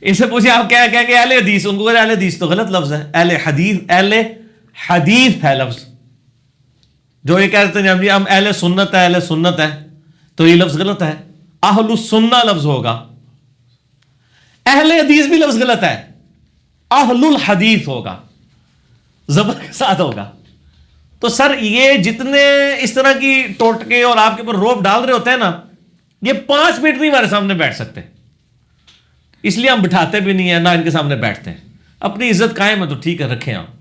ان سے پوچھیں آپ کیا کہیں گے اہل حدیث, ان کو کہتے ہیں اہل حدیث تو غلط لفظ ہے. اہل حدیث ہے لفظ. جو یہ کہتے ہیں ہم اہل سنت ہے, تو یہ لفظ غلط ہے. اہل السنہ لفظ ہوگا, اہل حدیث بھی لفظ غلط ہے, اہل الحدیث ہوگا, زبر کے ساتھ ہوگا. تو سر یہ جتنے اس طرح کی ٹوٹکے اور آپ کے اوپر روب ڈال رہے ہوتے ہیں نا, یہ 5 منٹ نہیں ہمارے سامنے بیٹھ سکتے, اس لیے ہم بٹھاتے بھی نہیں ہیں, نہ ان کے سامنے بیٹھتے ہیں. اپنی عزت قائم ہے تو ٹھیک ہے, رکھیں آپ.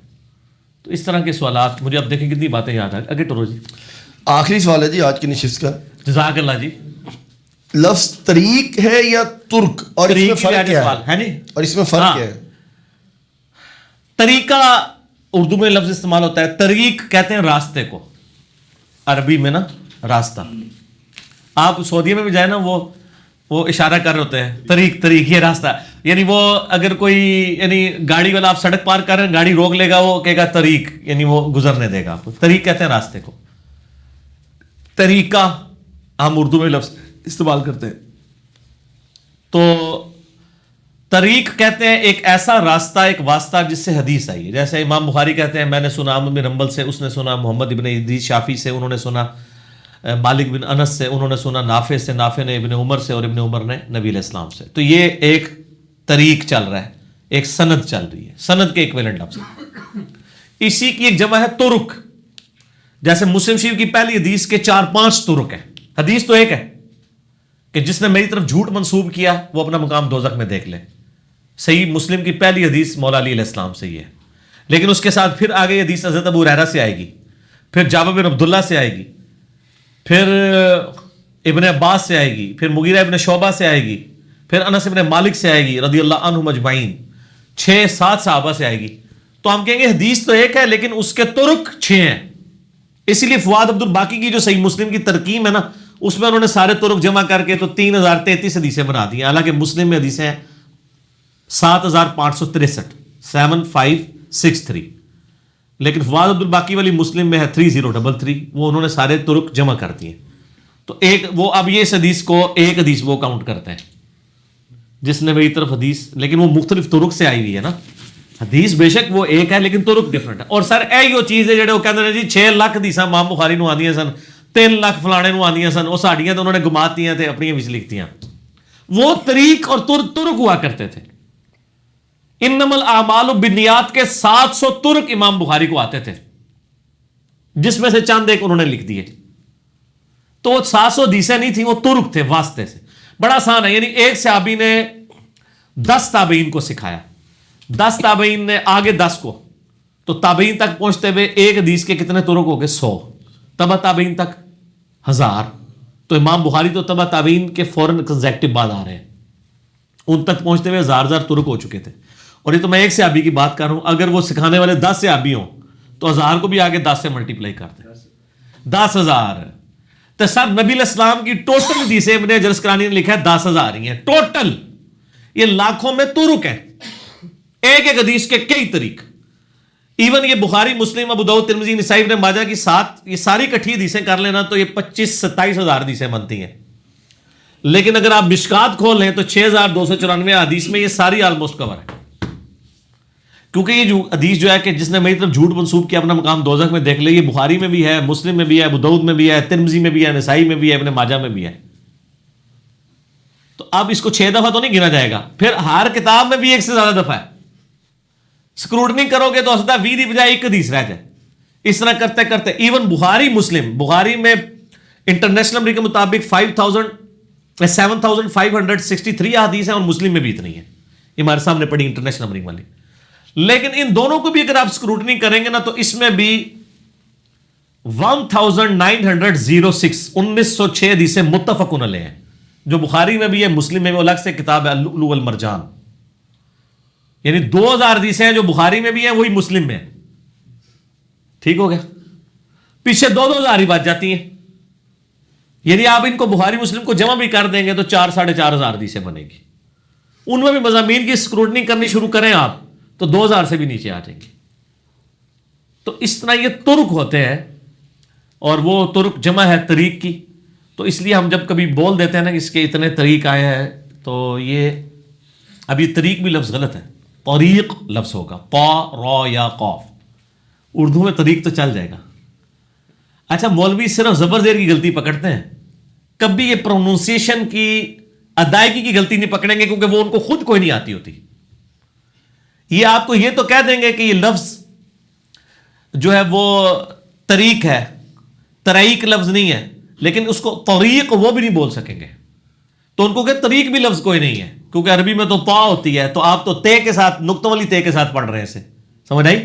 تو اس طرح کے سوالات مجھے اب دیکھیں کتنی باتیں یاد آئیں. اگے ٹورو جی, آخری سوال ہے جی آج کی نشست کا. جزاک اللہ جی. لفظ طریق ہے یا ترک, اور اس میں فرق کیا ہے نہیں, اور اس میں فرق کیا ہے. طریقہ اردو میں لفظ استعمال ہوتا ہے, طریق کہتے ہیں راستے کو, عربی میں نا راستہ. آپ سعودیہ میں بھی جائیں نا, وہ اشارہ کر رہے ہوتے ہیں طریق یہ راستہ, یعنی وہ اگر کوئی یعنی گاڑی والا آپ سڑک پار کر رہے ہیں, گاڑی روک لے گا, وہ کہے گا طریق, یعنی وہ گزرنے دے گا آپ کو. طریق کہتے ہیں راستے کو. طریقہ ہم اردو میں لفظ استعمال کرتے ہیں. تو طریق کہتے ہیں ایک ایسا راستہ, ایک واسطہ جس سے حدیث آئی ہے. جیسے امام بخاری کہتے ہیں میں نے سنا عمرو بن حنبل سے, اس نے سنا محمد ابن ادریس شافعی سے, انہوں نے سنا مالک بن انس سے, انہوں نے سنا نافع سے, نافع نے ابن عمر سے, اور ابن عمر نے نبی علیہ السلام سے. تو یہ ایک طریق چل رہا ہے, ایک سند چل رہی ہے. سند کے ایکویلنٹ لفظ. اسی کی ایک جمع ہے ترک. جیسے مسلم شریف کی پہلی حدیث کے 4-5 ترک ہیں. حدیث تو ایک ہے کہ جس نے میری طرف جھوٹ منسوب کیا وہ اپنا مقام دوزخ میں دیکھ لے. صحیح مسلم کی پہلی حدیث مولا علی علیہ السلام سے ہی ہے, لیکن اس کے ساتھ پھر آگے حدیث حضرت ابو ہریرہ سے آئے گی, پھر جابر بن عبداللہ سے آئے گی, پھر ابن عباس سے آئے گی, پھر مغیرہ ابن شعبہ سے آئے گی, پھر انس ابن مالک سے آئے گی رضی اللہ عنہم اجمعین, 6-7 صحابہ سے آئے گی. تو ہم کہیں گے حدیث تو ایک ہے لیکن اس کے ترک 6 ہیں. اسی لیے فواد عبد الباقی کی جو صحیح مسلم کی ترکیم ہے نا, اس میں انہوں نے سارے ترک جمع کر کے تو 3033 حدیثیں بنا دی ہیں. حالانکہ مسلم میں حدیثیں ہیں 7563, 7563, لیکن فواد عبد الباقی والی مسلم میں ہے 3033. وہ انہوں نے سارے ترک جمع کر دیے. تو ایک وہ اب یہ اس حدیث کو ایک حدیث وہ کاؤنٹ کرتے ہیں جس نے میری طرف حدیث, لیکن وہ مختلف ترک سے آئی ہوئی ہے نا. حدیث بے شک وہ ایک ہے لیکن ترک ڈفرنٹ ہے. اور سر ایو چیز ہے جڑے وہ کہتے ہیں جی 6 لاکھ حدیثاں امام بخاری نو آندیاں سن, 3 لاکھ فلانے نو آندیاں سن, وہ ساڈیاں تو انہوں نے گماتیاں تھے, اپنی وچ لکھتیاں. وہ طریق اور ترک ہوا کرتے تھے. انما الاعمال بالنیات کے 700 ترک امام بخاری کو آتے تھے، جس میں سے چند ایک انہوں نے لکھ دیے. تو وہ 700 حدیثیں نہیں تھیں، وہ ترک تھے واسطے سے. بڑا آسان ہے، یعنی ایک صحابی نے 10 تابعین کو سکھایا، 10 تابعین نے آگے 10 کو، تو تابعین تک پہنچتے ہوئے ایک حدیث کے کتنے ترک ہو گئے؟ 100. تبع تابعین تک 1000. تو امام بخاری تو تبع تابعین کے فوراً کنزیکٹو بعد آ رہے ہیں، ان تک پہنچتے ہوئے 1000 ترک ہو چکے تھے. اور یہ تو میں ایک صحابی کی بات کر رہا ہوں، اگر وہ سکھانے والے 10 صحابی ہوں تو 1000 کو بھی آگے 10 سے ملٹیپلائی کر دیں، 10,000. تو سر نبی علیہ السلام کی ٹوٹل حدیثیں ابن جرسکرانی نے لکھا ہے 10,000 ہی ہیں ٹوٹل. یہ لاکھوں میں ترک ہیں، ایک ایک حدیث کے کئی طریق. ایون یہ بخاری، مسلم، ابو داؤد، ترمذی، نسائی، ابن ماجہ کی یہ ساری کٹھی حدیثیں کر لینا تو یہ 25-27,000 حدیثیں بنتی ہیں. لیکن اگر آپ مشکات کھول لیں تو 6,294 حدیث میں یہ ساری آلموسٹ کور ہے. کیونکہ یہ جو حدیث جو ہے کہ جس نے میری طرف جھوٹ منسوب کیا اپنا مقام دوزخ میں دیکھ لے، یہ بخاری میں بھی ہے، مسلم میں بھی ہے، ابو داؤد میں بھی ہے، ترمذی میں بھی ہے، نسائی میں بھی ہے، ابن ماجہ میں بھی ہے. تو اب اس کو 6 دفعہ تو نہیں گنا جائے گا، پھر ہر کتاب میں بھی ایک سے زیادہ دفعہ ہے. سکروٹنی کرو گے تو اسدہ 20 کی بجائے ایک حدیث رہ جائے. اس طرح کرتے کرتے ایون بخاری، مسلم، بخاری میں انٹرنیشنل نمبر کے مطابق 7,563 حدیث ہیں اور مسلم میں بھی اتنی ہے. یہ ہمارے سامنے پڑی انٹرنیشنل نمبرنگ والی. لیکن ان دونوں کو بھی اگر آپ سکروٹنی کریں گے نا تو اس میں بھی 1906 حدیثیں متفقن علیہ ہیں، جو بخاری میں بھی ہے، مسلم میں بھی. الگ سے کتاب ہے اللؤلؤ والمرجان. یعنی 2000 حدیثیں ہیں جو بخاری میں بھی ہیں، وہی مسلم میں ہیں. ٹھیک ہو گیا؟ پیچھے 2,000 ہی بچ جاتی ہیں. یعنی آپ ان کو بخاری مسلم کو جمع بھی کر دیں گے تو 4,500 حدیثیں بنے گی. ان میں بھی مضامین کی سکروٹنی کرنی شروع کریں آپ تو 2,000 سے بھی نیچے آ جائیں گے. تو اس طرح یہ ترک ہوتے ہیں، اور وہ ترک جمع ہے طریق کی. تو اس لیے ہم جب کبھی بول دیتے ہیں نا اس کے اتنے طریق آئے ہیں، تو یہ اب یہ طریق بھی لفظ غلط ہے، طریق لفظ ہوگا، طا را یا قاف. اردو میں طریق تو چل جائے گا. اچھا، مولوی صرف زبر زیر کی غلطی پکڑتے ہیں، کبھی یہ پروننسیشن کی ادائیگی کی غلطی نہیں پکڑیں گے، کیونکہ وہ ان کو خود کوئی نہیں آتی ہوتی. یہ آپ کو یہ تو کہہ دیں گے کہ یہ لفظ جو ہے وہ طریق ہے، طریق لفظ نہیں ہے، لیکن اس کو طریق وہ بھی نہیں بول سکیں گے. تو ان کو کہ طریق بھی لفظ کوئی نہیں ہے، کیونکہ عربی میں تو طا ہوتی ہے، تو آپ تو تے کے ساتھ، نقطوں والی تے کے ساتھ پڑھ رہے ہیں. اسے سمجھ آئی؟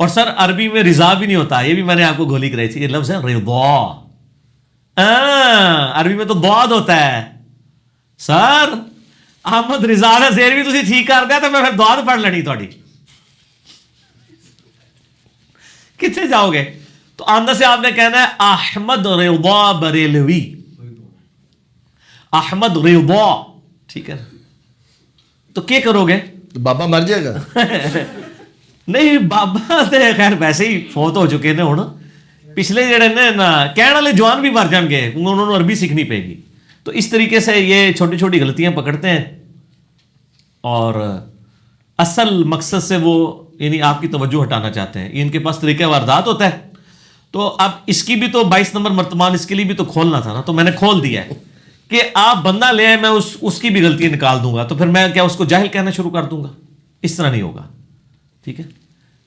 اور سر عربی میں رضا بھی نہیں ہوتا، یہ بھی میں نے آپ کو گولی کرائی تھی. یہ لفظ ہے رضا. عربی میں تو ضاد ہوتا ہے. سر احمد رضا نے زیر بھی تسی ٹھیک کر دیا تو میں پھر ضاد پڑھ لینی تھوڑی. کتنے جاؤ گے؟ تو آندہ سے آپ نے کہنا ہے احمد رضا بریلوی، احمد رضا. ٹھیک ہے، تو کیا کرو گے؟ بابا مر جائے گا. نہیں، بابا تے خیر ویسے ہی فوت ہو چکے نے ہن. پچھلے جڑے نے نا کہنے والے جوان بھی مر جان گے، انہوں نے عربی سیکھنی پے گی. تو اس طریقے سے یہ چھوٹی چھوٹی غلطیاں پکڑتے ہیں، اور اصل مقصد سے وہ یعنی آپ کی توجہ ہٹانا چاہتے ہیں. یہ ان کے پاس طریقہ واردات ہوتا ہے. تو اب اس کی بھی تو 22 نمبر مرتبان اس کے لیے بھی تو کھولنا تھا نا، تو میں نے کھول دیا ہے کہ آپ بندہ لے آئے، میں اس کی بھی غلطیاں نکال دوں گا. تو پھر میں کیا اس کو جاہل کہنا شروع کر دوں گا؟ اس طرح نہیں ہوگا. ٹھیک ہے؟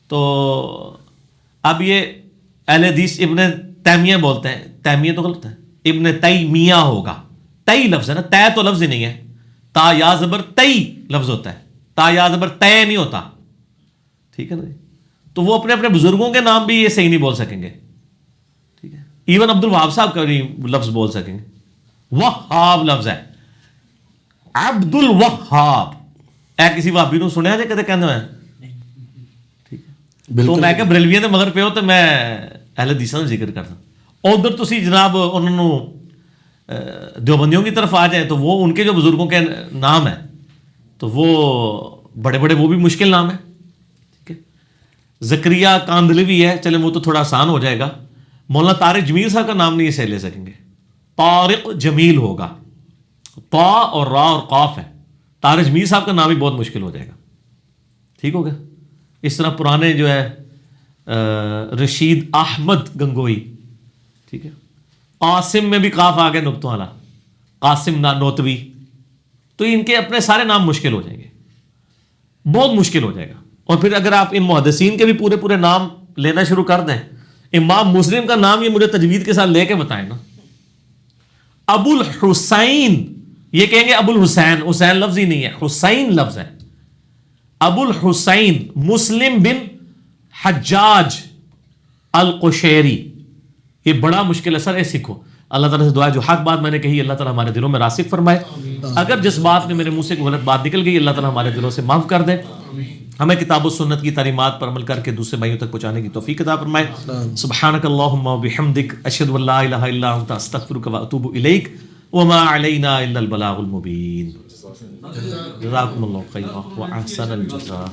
تو اب یہ اہل حدیث ابن تیمیہ بولتے ہیں، تیمیہ تو غلط ہے، ابن تیمیہ ہوگا. تئی لفظ ہے نا، تے تو لفظ ہی نہیں ہے. تا یا زبر تئی لفظ ہوتا ہے، تا یا زبر تے نہیں ہوتا. ٹھیک ہے نا؟ تو وہ اپنے اپنے بزرگوں کے نام بھی یہ صحیح نہیں بول سکیں گے. ٹھیک ہے؟ ایون عبد الوہاب صاحب کا نہیں لفظ بول سکیں گے. وہاب لفظ ہے، عبد الوہاب. اے کسی وہابی نو سنیا جے کدے کہندے ہوئے؟ تو میں کہ بریلویاں دے مگر پیو تو میں اہل حدیثاں دا ذکر کرتا. ادھر تسی جناب انہوں دیوبندیوں کی طرف آ جائیں تو وہ ان کے جو بزرگوں کے نام ہیں تو وہ بڑے بڑے وہ بھی مشکل نام ہیں. ٹھیک ہے؟ زکریا کاندلوی ہے، چلے وہ تو تھوڑا آسان ہو جائے گا. مولانا طارق جمیل صاحب کا نام نہیں اسے لے سکیں گے، طارق جمیل ہوگا. طا اور را اور قاف ہے. طارق جمیل صاحب کا نام بھی بہت مشکل ہو جائے گا. ٹھیک ہو گیا؟ اس طرح پرانے جو ہے رشید احمد گنگوئی. ٹھیک ہے؟ قاسم میں بھی قاف آ گیا نقطوں والا، قاسم نوتوی. تو ان کے اپنے سارے نام مشکل ہو جائیں گے. بہت مشکل ہو جائے گا. اور پھر اگر آپ ان محدثین کے بھی پورے پورے نام لینا شروع کر دیں, امام مسلم کا نام یہ مجھے تجوید کے ساتھ لے کے بتائیں نا. ابو الحسین, یہ کہیں گے ابو الحسین, حسین لفظ ہی نہیں ہے, حسین لفظ ہے. ابو الحسین مسلم بن حجاج القشیری, یہ بڑا مشکل ہے سر, اے سیکھو. اللہ تعالیٰ سے دعا ہے جو حق بات میں نے کہی اللہ تعالیٰ ہمارے دلوں میں راسخ فرمائے. اگر جس بات میں میرے منہ سے کوئی غلط بات نکل گئی اللہ تعالیٰ ہمارے دلوں سے معاف کر دے. ہمیں کتاب و سنت کی تعلیمات پر عمل کر کے دوسرے بھائیوں تک پہنچانے کی توفیق عطا فرمائے. سبحانک اللہم و بحمدک اشہد ان لا الہ الا انت استغفرک و اتوب الیک وما علینا الا البلاغ المبین. جزاکم اللہ خیرا و احسن الجزاء.